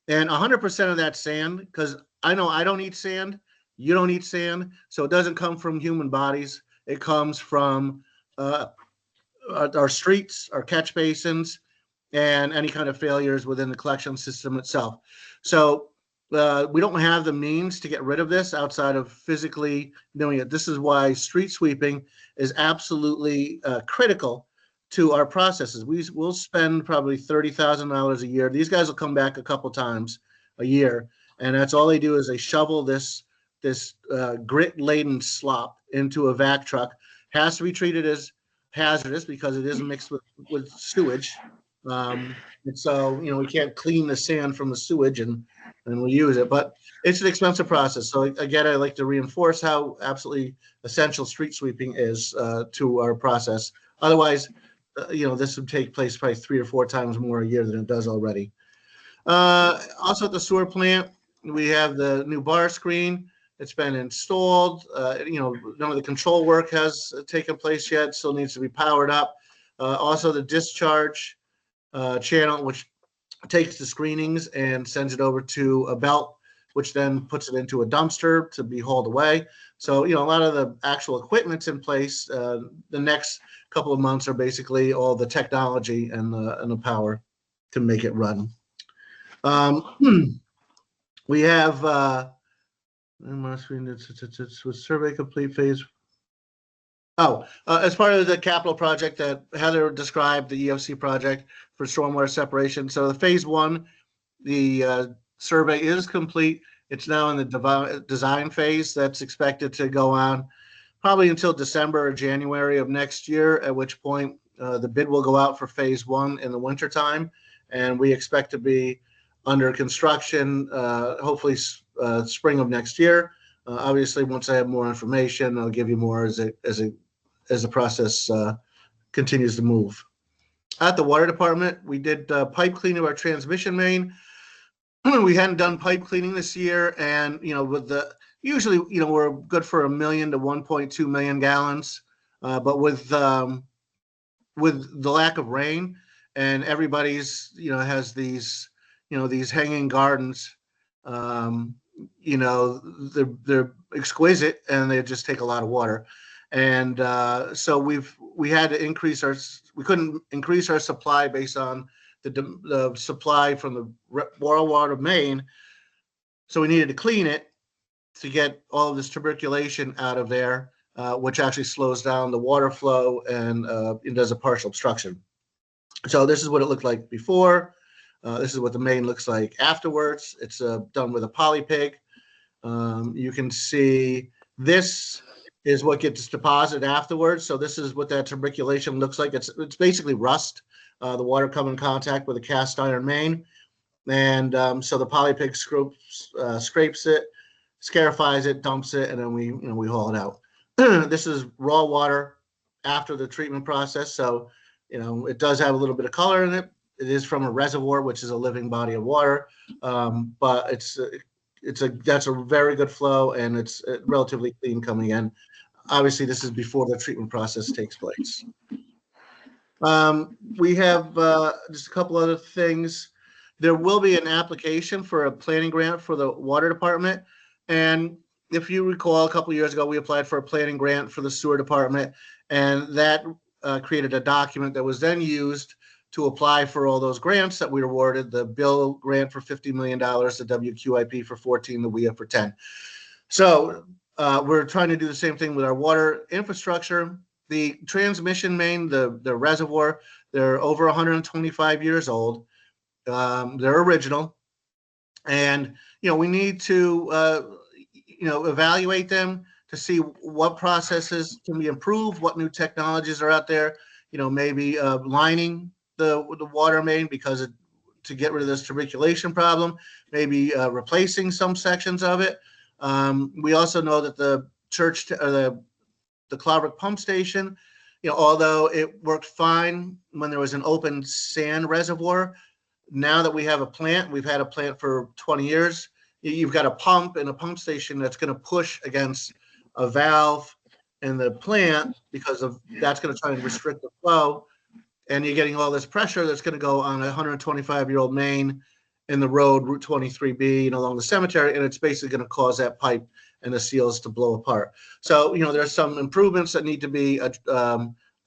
And 100% of that sand, because I know I don't eat sand, you don't eat sand, so it doesn't come from human bodies. It comes from our streets, our catch basins, and any kind of failures within the collection system itself. So we don't have the means to get rid of this outside of physically doing it. This is why street sweeping is absolutely critical to our processes. We'll spend probably $30,000 a year. These guys will come back a couple times a year, and that's all they do is they shovel this grit-laden slop into a vac truck. Has to be treated as hazardous because it is mixed with sewage. And so, we can't clean the sand from the sewage and we use it, but it's an expensive process. So again, I like to reinforce how absolutely essential street sweeping is to our process. Otherwise, this would take place probably 3 or 4 times more a year than it does already. Also at the sewer plant, we have the new bar screen. It's been installed. None of the control work has taken place yet. Still needs to be powered up. Also the discharge channel, which takes the screenings and sends it over to a belt, which then puts it into a dumpster to be hauled away. So, a lot of the actual equipment's in place. The next couple of months are basically all the technology and the power to make it run. We have with survey complete phase. As part of the capital project that Heather described, the EFC project for stormwater separation. So the phase 1, the survey is complete. It's now in the design phase. That's expected to go on probably until December or January of next year, at which point the bid will go out for phase 1 in the wintertime. And we expect to be under construction, hopefully spring of next year. Obviously, once I have more information, I'll give you more as the process continues to move. At the water department, we did pipe cleaning of our transmission main. We hadn't done pipe cleaning this year, and with the usually we're good for 1 million to 1.2 million gallons, but with the lack of rain, and everybody's has these hanging gardens, they're exquisite and they just take a lot of water, and so we had to we couldn't increase our supply based on the supply from the raw water main, so we needed to clean it to get all of this tuberculation out of there, which actually slows down the water flow and it does a partial obstruction. So this is what it looked like before. This is what the main looks like afterwards. It's done with a polypig. You can see this is what gets deposited afterwards. So this is what that tuberculation looks like. It's basically rust. The water come in contact with a cast iron main, and so the polypig scrapes it, scarifies it, dumps it, and then we haul it out. This is raw water after the treatment process, so it does have a little bit of color in it. It is from a reservoir, which is a living body of water, but that's a very good flow, and it's relatively clean coming in. Obviously, this is before the treatment process takes place. We have just a couple other things. There will be an application for a planning grant for the water department. And if you recall, a couple of years ago, we applied for a planning grant for the sewer department, and that created a document that was then used to apply for all those grants that we awarded, the Bill grant for $50 million, the WQIP for 14, the WIA for 10. So we're trying to do the same thing with our water infrastructure. The transmission main, the reservoir, they're over 125 years old. They're original. And, we need to, evaluate them to see what processes can be improved, what new technologies are out there, maybe lining the water main to get rid of this tuberculation problem, maybe replacing some sections of it. We also know that the church, the Clobrook pump station, although it worked fine when there was an open sand reservoir, now that we have a plant, we've had a plant for 20 years, you've got a pump and a pump station that's going to push against a valve in the plant because that's going to try and restrict the flow. And you're getting all this pressure that's going to go on a 125-year-old main in the road, Route 23B, along the cemetery, and it's basically going to cause that pipe and the seals to blow apart. So, there's some improvements that need to be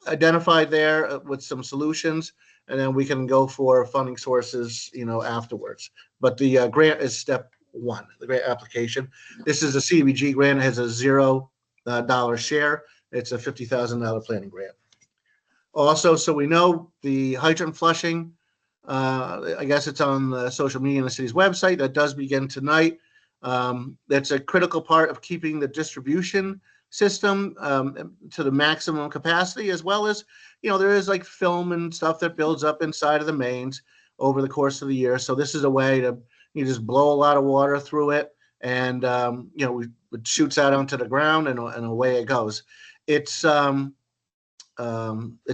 identified there with some solutions, and then we can go for funding sources, afterwards. But the grant is step one, the grant application. This is a CDBG grant. It has a $0 share. It's a $50,000 planning grant. Also, so we know the hydrant flushing, I guess it's on the social media and the city's website. That does begin tonight. That's a critical part of keeping the distribution system to the maximum capacity, as well as, there is like film and stuff that builds up inside of the mains over the course of the year. So this is a way to, you just blow a lot of water through it, and, it shoots out onto the ground, and away it goes. It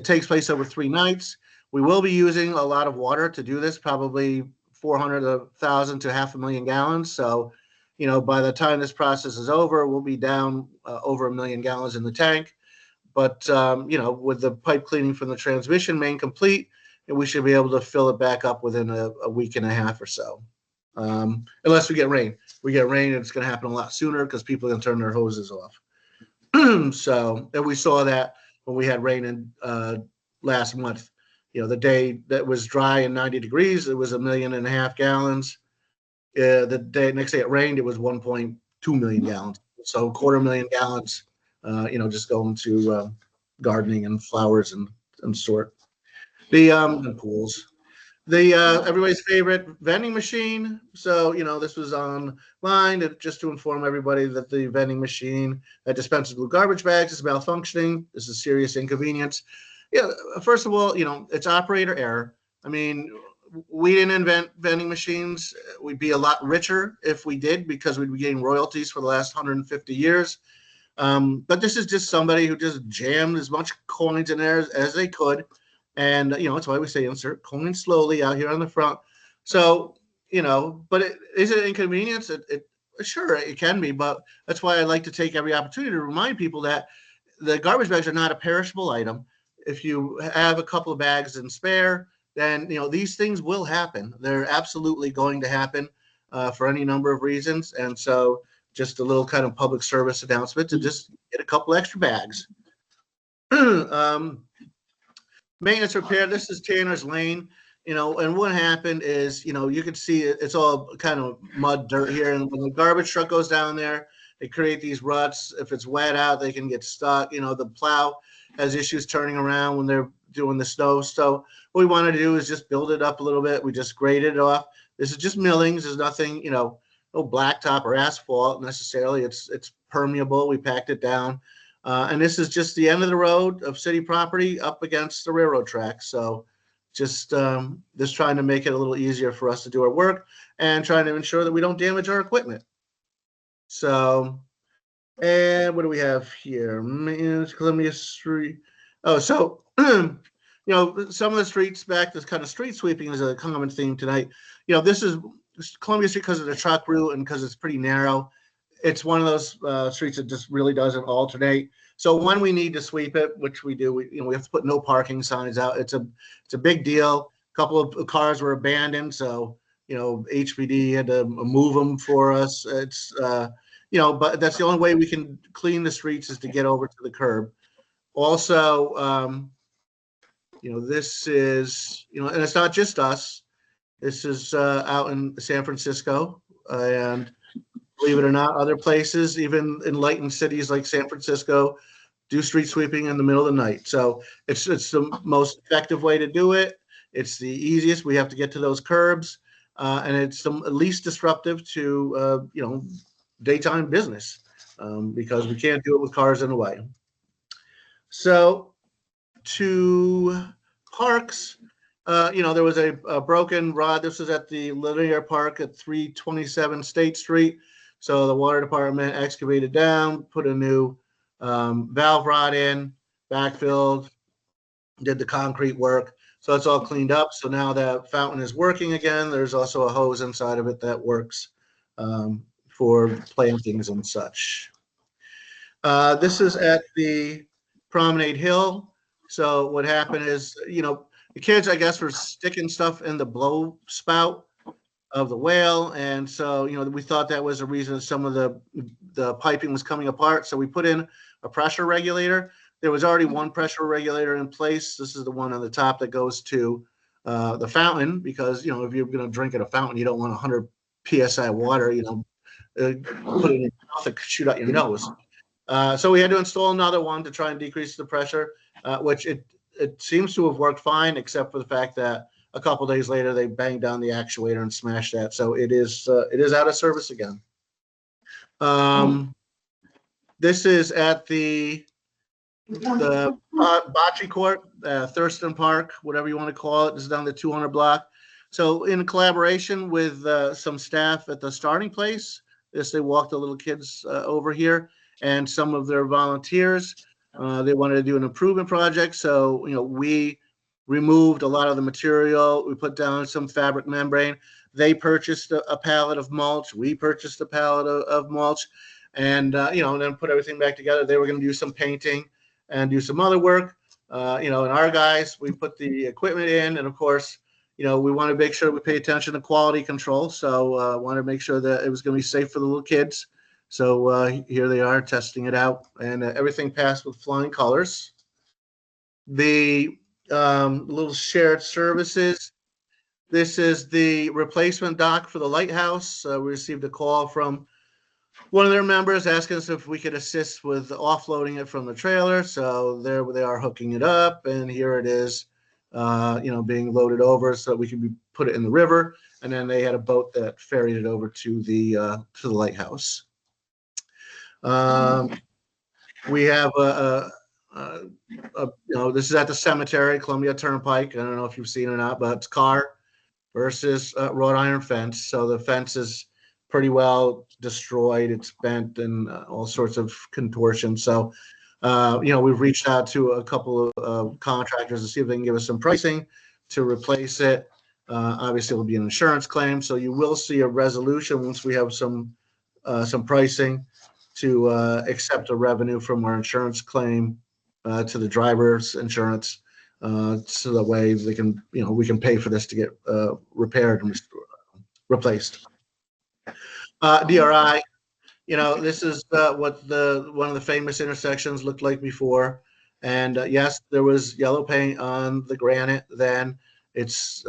takes place over 3 nights. We will be using a lot of water to do this, probably 400,000 to 500,000 gallons. So, by the time this process is over, we'll be down over 1 million gallons in the tank. But, with the pipe cleaning from the transmission main complete, we should be able to fill it back up within a week and a half or so. Unless we get rain. We get rain, it's going to happen a lot sooner because people are going to turn their hoses off. So, and we saw that when we had rain in last month. The day that was dry and 90 degrees, it was 1.5 million gallons. The next day it rained, it was 1.2 million gallons. So 250,000 gallons, just going to gardening and flowers and sort. And pools. Everybody's favorite vending machine. So, this was online just to inform everybody that the vending machine that dispenses blue garbage bags is malfunctioning. This is serious inconvenience. First of all, it's operator error. I mean, we didn't invent vending machines. We'd be a lot richer if we did, because we'd be getting royalties for the last 150 years. But this is just somebody who just jammed as much coins in there as they could. And, that's why we say insert coin slowly out here on the front. So, but is it inconvenience? Sure, it can be, but that's why I like to take every opportunity to remind people that the garbage bags are not a perishable item. If you have a couple of bags in spare, then, these things will happen. They're absolutely going to happen for any number of reasons. And so just a little kind of public service announcement to just get a couple extra bags. Maintenance repair, this is Tanner's Lane, and what happened is, you can see it's all kind of mud, dirt here. And when the garbage truck goes down there, they create these ruts. If it's wet out, they can get stuck. The plow has issues turning around when they're doing the snow. So what we want to do is just build it up a little bit. We just grade it off. This is just millings. There's nothing, no blacktop or asphalt necessarily. It's permeable. We packed it down. And this is just the end of the road of city property up against the railroad tracks. So just trying to make it a little easier for us to do our work and trying to ensure that we don't damage our equipment. So, and what do we have here? Columbia Street. Oh, so, some of the streets back, this kind of street sweeping is a common theme tonight. This is Columbia Street because of the truck route and because it's pretty narrow. It's one of those streets that just really doesn't alternate. So when we need to sweep it, which we do, we have to put no parking signs out. It's a big deal. A couple of cars were abandoned, so HPD had to move them for us. It's but that's the only way we can clean the streets is to get over to the curb. Also, this is and it's not just us. This is out in San Francisco, and believe it or not, other places, even enlightened cities like San Francisco, do street sweeping in the middle of the night. So it's the most effective way to do it. It's the easiest. We have to get to those curbs, and it's the least disruptive to daytime business because we can't do it with cars in the way. So to parks, there was a broken rod. This was at the linear park at 327 State Street. So the water department excavated down, put a new valve rod in, backfilled, did the concrete work. So it's all cleaned up. So now that fountain is working again. There's also a hose inside of it that works for plantings and such. This is at the Promenade Hill. So what happened is, the kids, I guess, were sticking stuff in the blow spout of the whale, and so we thought that was a reason some of the piping was coming apart. So we put in a pressure regulator. There was already one pressure regulator in place. This is the one on the top that goes to the fountain, because if you're going to drink at a fountain, you don't want 100 psi water. Put it in your mouth and shoot out your nose. So we had to install another one to try and decrease the pressure, which it seems to have worked fine, except for the fact that a couple days later, they banged down the actuator and smashed that. So it is out of service again. This is at the bocce court, Thurston Park, whatever you want to call it. This is down the 200 block. So in collaboration with some staff at the starting place, they walked the little kids over here and some of their volunteers. They wanted to do an improvement project. So, we removed a lot of the material. We put down some fabric membrane. They purchased a pallet of mulch. We purchased a pallet of mulch, and and then put everything back together. They were going to do some painting and do some other work. And our guys, we put the equipment in, and of course, we want to make sure we pay attention to quality control. So want to make sure that it was going to be safe for the little kids. So here they are testing it out, and everything passed with flying colors. The little shared services. This is the replacement dock for the lighthouse. We received a call from one of their members asking us if we could assist with offloading it from the trailer. So there they are hooking it up, and here it is, being loaded over so that we can put it in the river. And then they had a boat that ferried it over to the lighthouse. We have this is at the cemetery, Columbia Turnpike. I don't know if you've seen it or not, but it's car versus wrought iron fence. So the fence is pretty well destroyed. It's bent and all sorts of contortions. So We've reached out to a couple of contractors to see if they can give us some pricing to replace it. Obviously, it'll be an insurance claim, so you will see a resolution once we have some pricing to accept a revenue from our insurance claim to the driver's insurance, so that way they can, we can pay for this to get repaired and replaced. DRI, this is what one of the famous intersections looked like before. And yes, there was yellow paint on the granite then. It's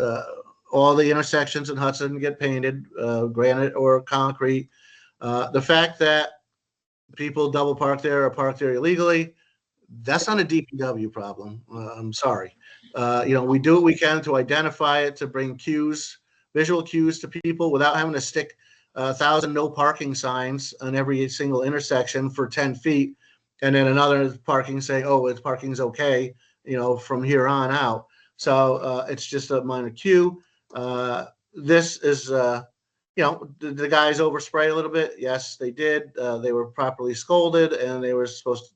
all the intersections in Hudson get painted, granite or concrete. The fact that people double park there or park there illegally, that's not a DPW problem. I'm sorry. We do what we can to identify it, to bring visual cues to people without having to stick 1,000 no parking signs on every single intersection for 10 feet. And then another parking saying, oh, it's parking's okay, from here on out. So it's just a minor cue. This is, the guys overspray a little bit. Yes, they did. They were properly scolded, and they were supposed to.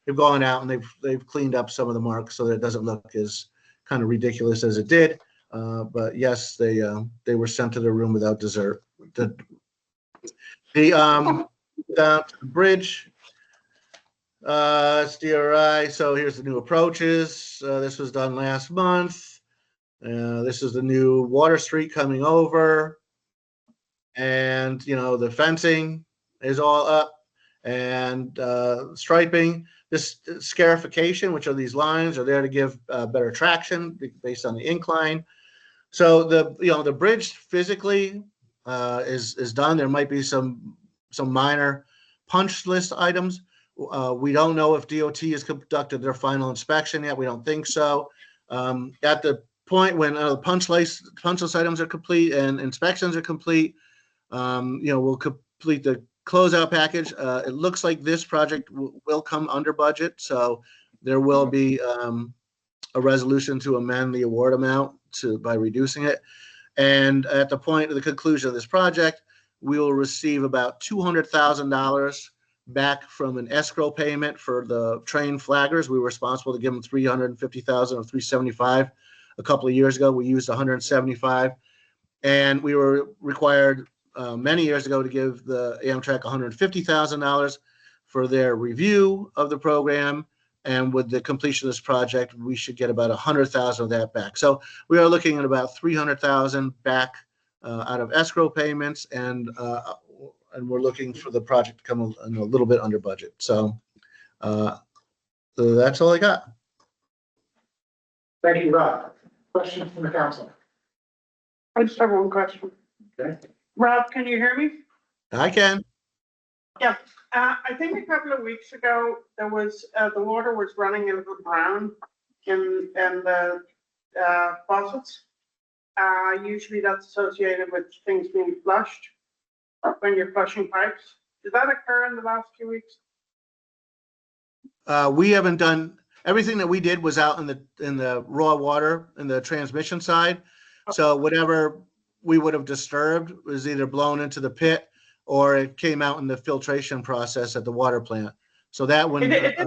They've gone out and they've cleaned up some of the marks so that it doesn't look as kind of ridiculous as it did. But yes, they were sent to their room without dessert. Down to the bridge. It's DRI. So here's the new approaches. This was done last month. This is the new Water Street coming over. And, the fencing is all up, and striping. This scarification, which are these lines, are there to give better traction based on the incline. So the bridge physically is done. There might be some minor punch list items. We don't know if DOT has conducted their final inspection yet. We don't think so. At the point when punch list items are complete and inspections are complete, we'll complete the closeout package. It looks like this project will come under budget, so there will be a resolution to amend the award amount by reducing it. And at the point of the conclusion of this project, we will receive about $200,000 back from an escrow payment for the train flaggers. We were responsible to give them $350,000 or $375,000 a couple of years ago. We used $175,000, and we were required many years ago to give the Amtrak $150,000 for their review of the program. And with the completion of this project, we should get about $100,000 of that back. So we are looking at about $300,000 back out of escrow payments, and we're looking for the project to come a little bit under budget. So that's all I got. Thank you, Rob. Questions from the council? I just have one question. Okay. Rob, can you hear me? I can. I think a couple of weeks ago, there was, the water was running a little brown in the faucets. Usually that's associated with things being flushed when you're flushing pipes. Did that occur in the last few weeks? We haven't done, everything that we did was out in the raw water in the transmission side. So whatever we would have disturbed was either blown into the pit or it came out in the filtration process at the water plant. So that one. It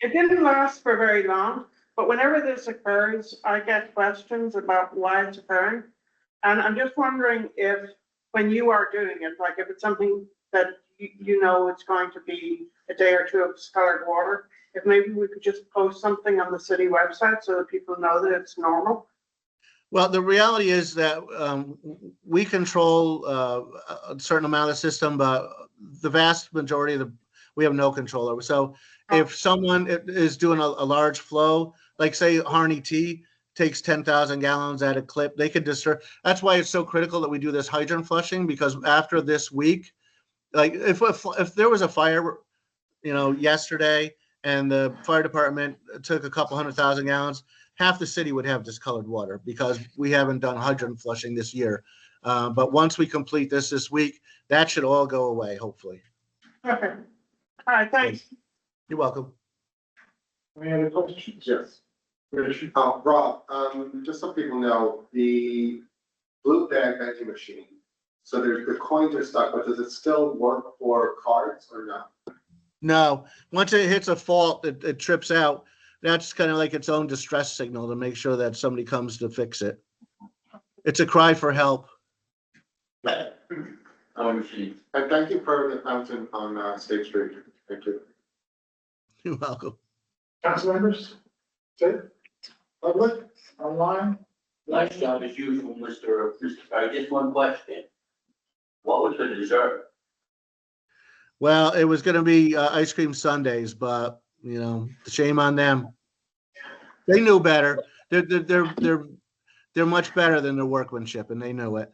didn't last for very long, but whenever this occurs, I get questions about why it's occurring. And I'm just wondering if, when you are doing it, like if it's something that it's going to be a day or two of discolored water, if maybe we could just post something on the city website so that people know that it's normal. Well, the reality is that we control a certain amount of the system, but the vast majority we have no control over. So if someone is doing a large flow, like say Harney T takes 10,000 gallons at a clip, they could disturb. That's why it's so critical that we do this hydrant flushing, because after this week, like if there was a fire, yesterday, and the fire department took a couple 100,000 gallons, half the city would have discolored water because we haven't done hydrant flushing this year. But once we complete this week, that should all go away, hopefully. Okay. All right, thanks. You're welcome. Any other questions? Yes. Rich? Rob, just so people know, the blue bag vending machine, so the coins are stuck, but does it still work for cards or not? No, once it hits a fault, it trips out. That's kind of like its own distress signal to make sure that somebody comes to fix it. It's a cry for help. Our machine. And thank you for the fountain on State Street. Thank you. You're welcome. Council members? Good? Public, online? Nice job as usual, Mr. I just one question. What was the dessert? Well, it was gonna be ice cream sundaes, but you know, shame on them. They knew better. They're much better than their workmanship, and they knew it.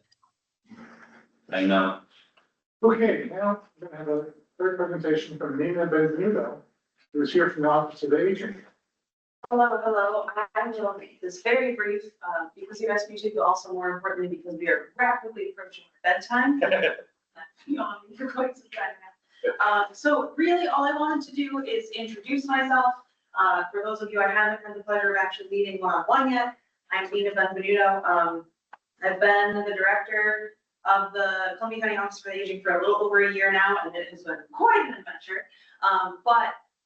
I know. Okay, now we're gonna have a third presentation from Nina Benvenuto, who is here from the Office of Aging. Hello. I'm Jill. This very brief, because you asked me to, but also more importantly, because we are rapidly approaching bedtime. You're quite some time now. So really, all I wanted to do is introduce myself. For those of you I haven't had the pleasure of actually meeting one-on-one yet, I'm Nina Benvenuto. I've been the director of the Columbia County Office for the Aging for a little over a year now, and it has been quite an adventure.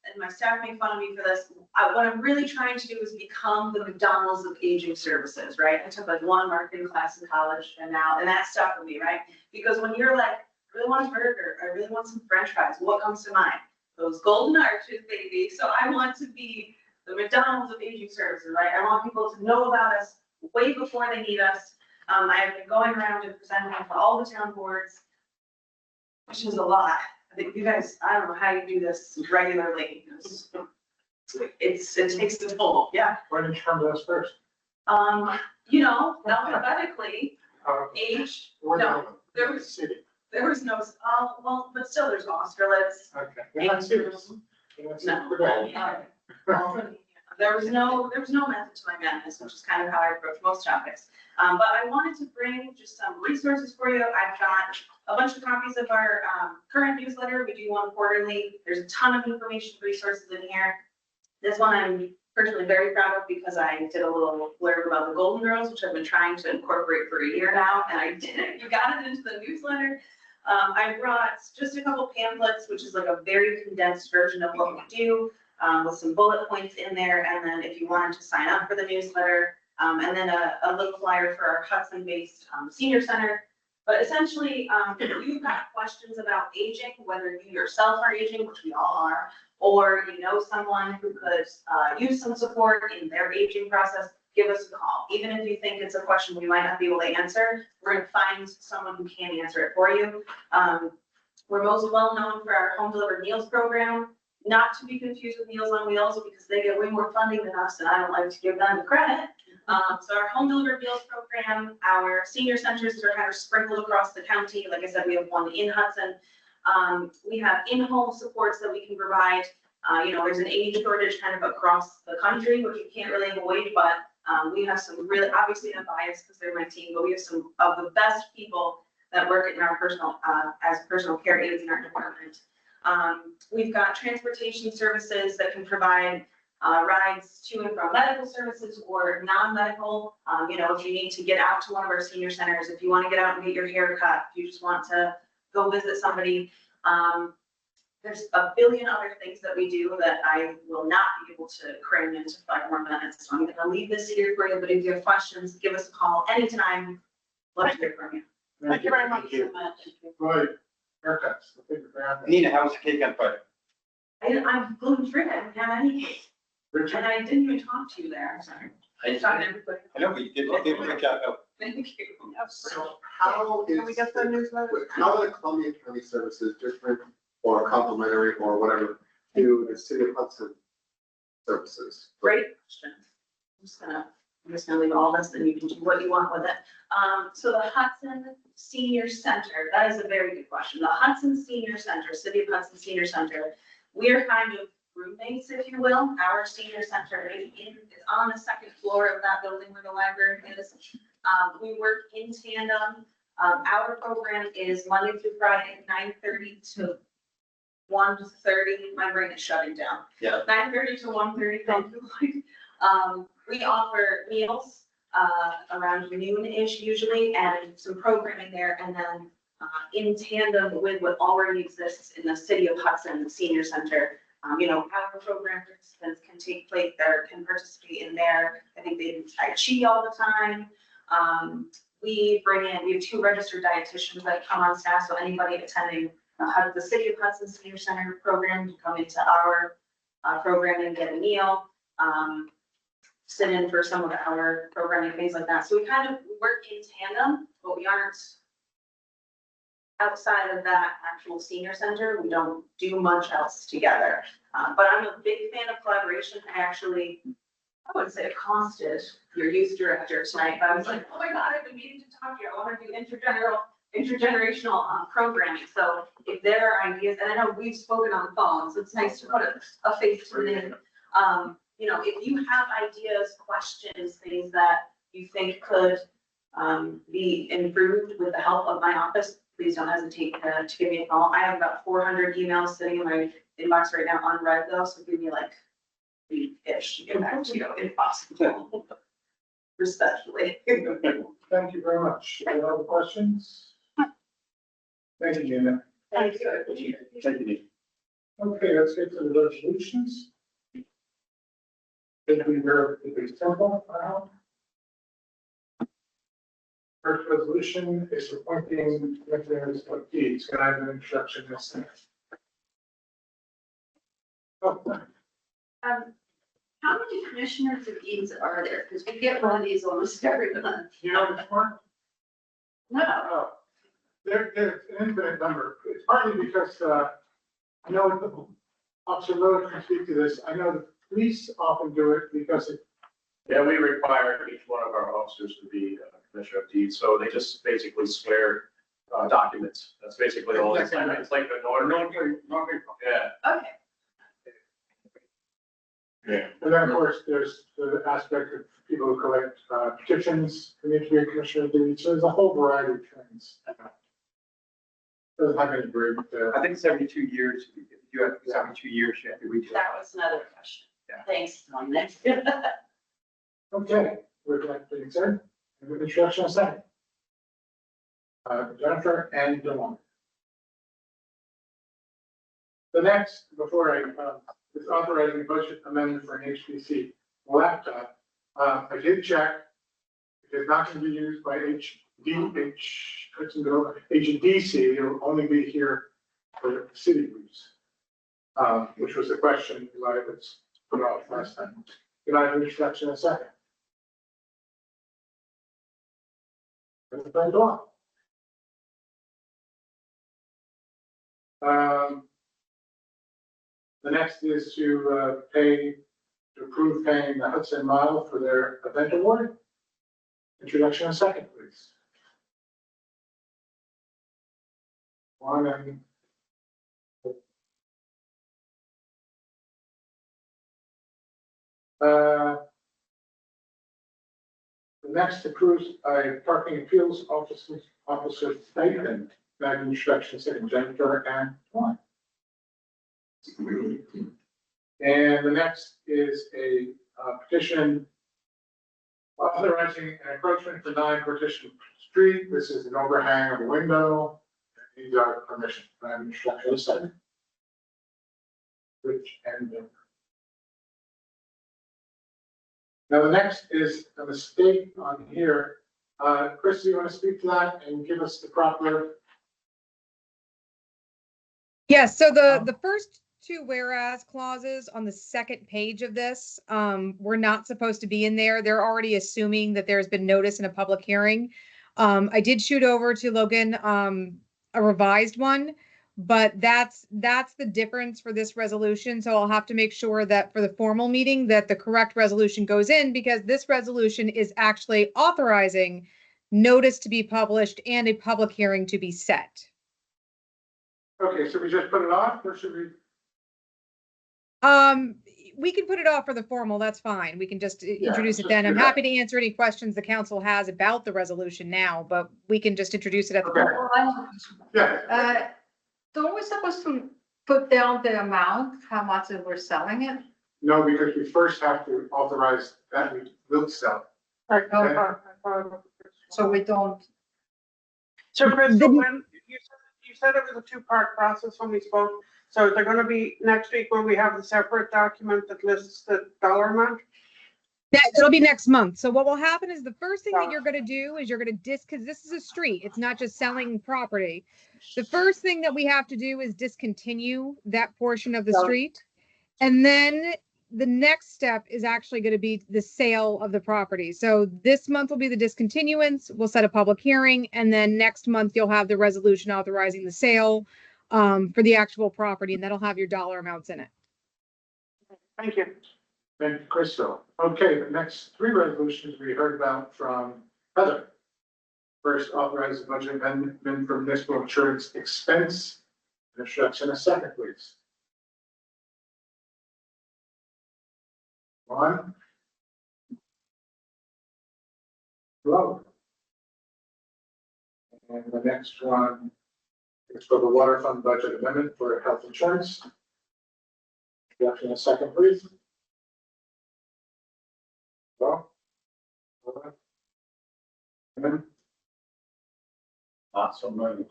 And my staff make fun of me for this. What I'm really trying to do is become the McDonald's of aging services, right? I took like one marketing class in college and that stuck with me, right? Because when you're like, I really want a burger, I really want some French fries, what comes to mind? Those golden arches, baby. So I want to be the McDonald's of aging services, right? I want people to know about us way before they need us. I have been going around and presenting to all the town boards, which is a lot. I think you guys, I don't know how you do this regularly. It takes the toll, yeah. Why didn't you come to us first? Alphabetically, age, no, there was no, well, but still there's Austerlitz. Okay. You're not serious. There was no method to my madness, which is kind of how I approach most topics. But I wanted to bring just some resources for you. I've got a bunch of copies of our current newsletter. We do one quarterly. There's a ton of information resources in here. This one I'm personally very proud of because I did a little blurb about the Golden Girls, which I've been trying to incorporate for a year now, and I did it. You got it into the newsletter. I brought just a couple pamphlets, which is like a very condensed version of what we do, with some bullet points in there. And then if you wanted to sign up for the newsletter, and then a little flyer for our Hudson-based senior center. But essentially, if you've got questions about aging, whether you yourself are aging, which we all are, or you know someone who could use some support in their aging process, give us a call. Even if you think it's a question we might not be able to answer, we're going to find someone who can answer it for you. We're most well known for our home delivered meals program, not to be confused with Meals on Wheels because they get way more funding than us, and I don't like to give them the credit. So our home delivered meals program, our senior centers are kind of sprinkled across the county. Like I said, we have one in Hudson. We have in-home supports that we can provide. There's an age shortage kind of across the country, which you can't really avoid, but we have some really, obviously I'm biased because they're my team, but we have some of the best people that work in our as personal care aides in our department. We've got transportation services that can provide rides to and from medical services or non-medical. If you need to get out to one of our senior centers, if you want to get out and get your hair cut, if you just want to go visit somebody. There's a billion other things that we do that I will not be able to cram into 5 more minutes. So I'm going to leave this here for you, but if you have questions, give us a call anytime. Love to hear from you. Thank you very much so much. Right. Haircuts. Nina, how was the cake on Friday? I'm gluten free. I didn't have any cake. Richard? And I didn't even talk to you there. I'm sorry. I Talking to everybody. know, but you did a great job. Thank you. So how Can we get the newsletter? how are the Columbia County services different or complementary or whatever to the City of Hudson services? Great question. I'm just gonna leave all this, and you can do what you want with it. So the Hudson Senior Center, that is a very good question. The Hudson Senior Center, City of Hudson Senior Center, we are kind of roommates, if you will. Our senior center is on the second floor of that building where the library is. We work in tandem. Our program is Monday through Friday, 9:30 to 1:30. My brain is shutting down. Yeah. 9:30 to 1:30. Thank you. We offer meals around noon-ish usually, and some programming there, and then in tandem with what already exists in the city of Hudson, the senior center. Our program participants can take place there, can participate in there. I think they do Tai Chi all the time. We have 2 registered dietitians that come on staff, so anybody attending the City of Hudson Senior Center program can come into our program and get a meal, sit in for some of our programming, things like that. So we kind of work in tandem, but we aren't outside of that actual senior center. We don't do much else together. But I'm a big fan of collaboration. I wouldn't say accosted your youth director tonight, but I was like, oh my God, I've been meaning to talk to you. I want to do intergenerational programming. So if there are ideas, and I know we've spoken on the phone, so it's nice to put a face to the name. If you have ideas, questions, things that you think could be improved with the help of my office, please don't hesitate to give me a call. I have about 400 emails sitting in my inbox right now unread though, so give me like ish to get back to you if possible. Respectfully. Thank you very much. Any other questions? Thank you, Gina. Thank you. Thank you. Okay, let's get to the resolutions. Think we were pretty simple now. First resolution is appointing commissioners of deeds. Can I have an introduction in a second? Oh, How many commissioners of deeds are there? Because we get one of these almost every month. you know which one? No. There's an infinite number. It's partly because, I know Officer Miller can speak to this. I know the police often do it because it. Yeah, we require each one of our officers to be a commissioner of deeds, so they just basically swear documents. That's basically all. It's like the notary. Yeah. Okay. Yeah. And then, of course, there's the aspect of people who collect petitions, community commissioner of deeds. So there's a whole variety of things. Doesn't have any great. I think it's every 2 years. If you have, it's every 2 years, you have to reach. That was another question. Yeah. Thanks, Mike. Okay, with that being said, with introduction in a second. Jennifer and Dawn. The next, before I, is authorizing budget amendment for an HPC laptop. I did check. It is not going to be used by HDC. It'll only be here for city use. Which was the question I was put off last time. Can I have an introduction in a second? The next is to approve paying the Hudson Mile for their event award. Introduction in a second, please. One and. The next approves a parking appeals officer stipend. That introduction second, Jennifer and one. And the next is a petition authorizing an encroachment for 9 Partition Street. This is an overhang of a window. It needs our permission. Can I have an introduction second? Rich and Jennifer. Now, the next is a mistake on here. Chris, do you want to speak to that and give us the proper? Yes, so the first 2 whereas clauses on the second page of this were not supposed to be in there. They're already assuming that there's been notice in a public hearing. I did shoot over to Logan a revised one, but that's the difference for this resolution. So I'll have to make sure that for the formal meeting that the correct resolution goes in, because this resolution is actually authorizing notice to be published and a public hearing to be set. Okay, so we just put it off, or should we? We can put it off for the formal, that's fine. We can just introduce it just then. do I'm that. happy to answer any questions the council has about the resolution now, but we can just introduce it at the Okay. formal. Yeah. Don't we supposed to put down the amount, how much that we're selling it? No, because we first have to authorize that we will sell. I thought- So we don't, So Chris, The- when, you said it was a two-part process when we spoke. So they're gonna be next week when we have the separate document that lists the dollar amount? It'll be next month. So what will happen is the first thing that you're gonna do is you're gonna because this is a street, it's not just selling property. The first thing that we have to do is discontinue that portion of the street. And then the next step is actually gonna be the sale of the property. So this month will be the discontinuance, we'll set a public hearing, and then next month you'll have the resolution authorizing the sale for the actual property, and that'll have your dollar amounts in it. Thank you. Thank you, Crystal. Okay, the next three resolutions we heard about from Heather. First, authorize the budget amendment for municipal insurance expense. Introduction, a second, please. One. Hello. And the next one is for the water fund budget amendment for health insurance. Introduction, a second, please. Well. Awesome, money.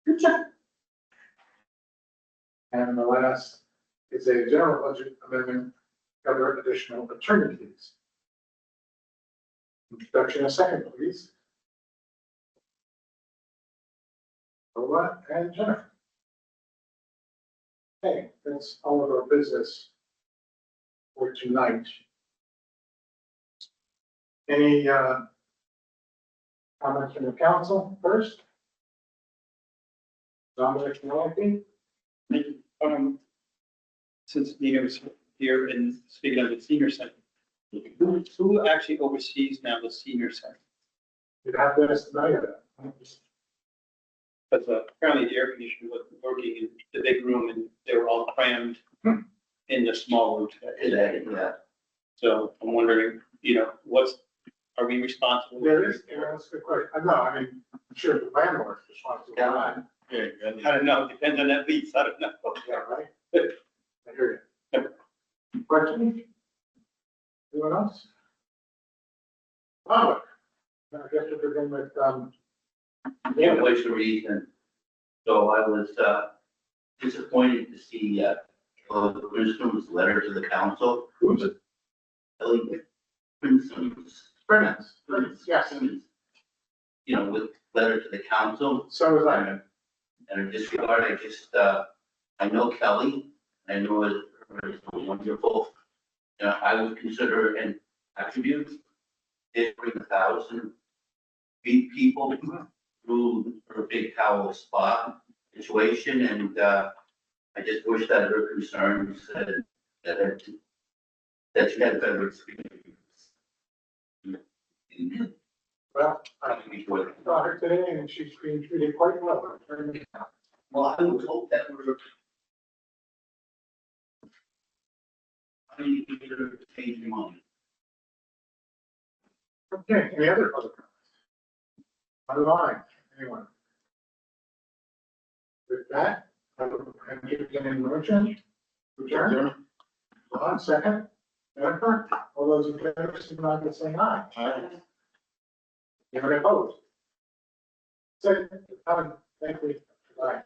Good job. And the last is a general budget amendment, cover additional attorney fees. Introduction, a second, please. Lola and Jennifer. Okay, that's all of our business for tonight. Any comments from the council first? Dominic Maloney? Since Nina was here and speaking of the senior center, who actually oversees now the senior center? You'd have to ask Naya. But apparently the air conditioner wasn't working in the big room and they were all crammed in the small room. Yeah. So I'm wondering, are we responsible? There is, that's a good question. No, I mean, I'm sure the landlord's responsible. Yeah. I don't know, depends on that lease, I don't know. Yeah, right? I hear you. Question? Anyone else? Public? I guess we're beginning with, Yeah, what's the reason? So I was disappointed to see Princeton's letter to the council. who's it? Princeton's. Yes. With letter to the council. So was I. And in this regard, I just, I know Kelly, I know her is wonderful. I would consider an attribute, if 1,000 people through her big towel spa situation, and I just wish that her concerns that she had better experience. Well, I saw her today and she's being treated quite well. Well, I would hope that we're. I need to get her to change your mind. Okay, any other public comments? Online, anyone? With that, I'm getting motion. Adjourn. Ron, second. Jennifer, all those in favor, signify by saying aye. Aye. Anyone opposed? Second, thank you. Bye.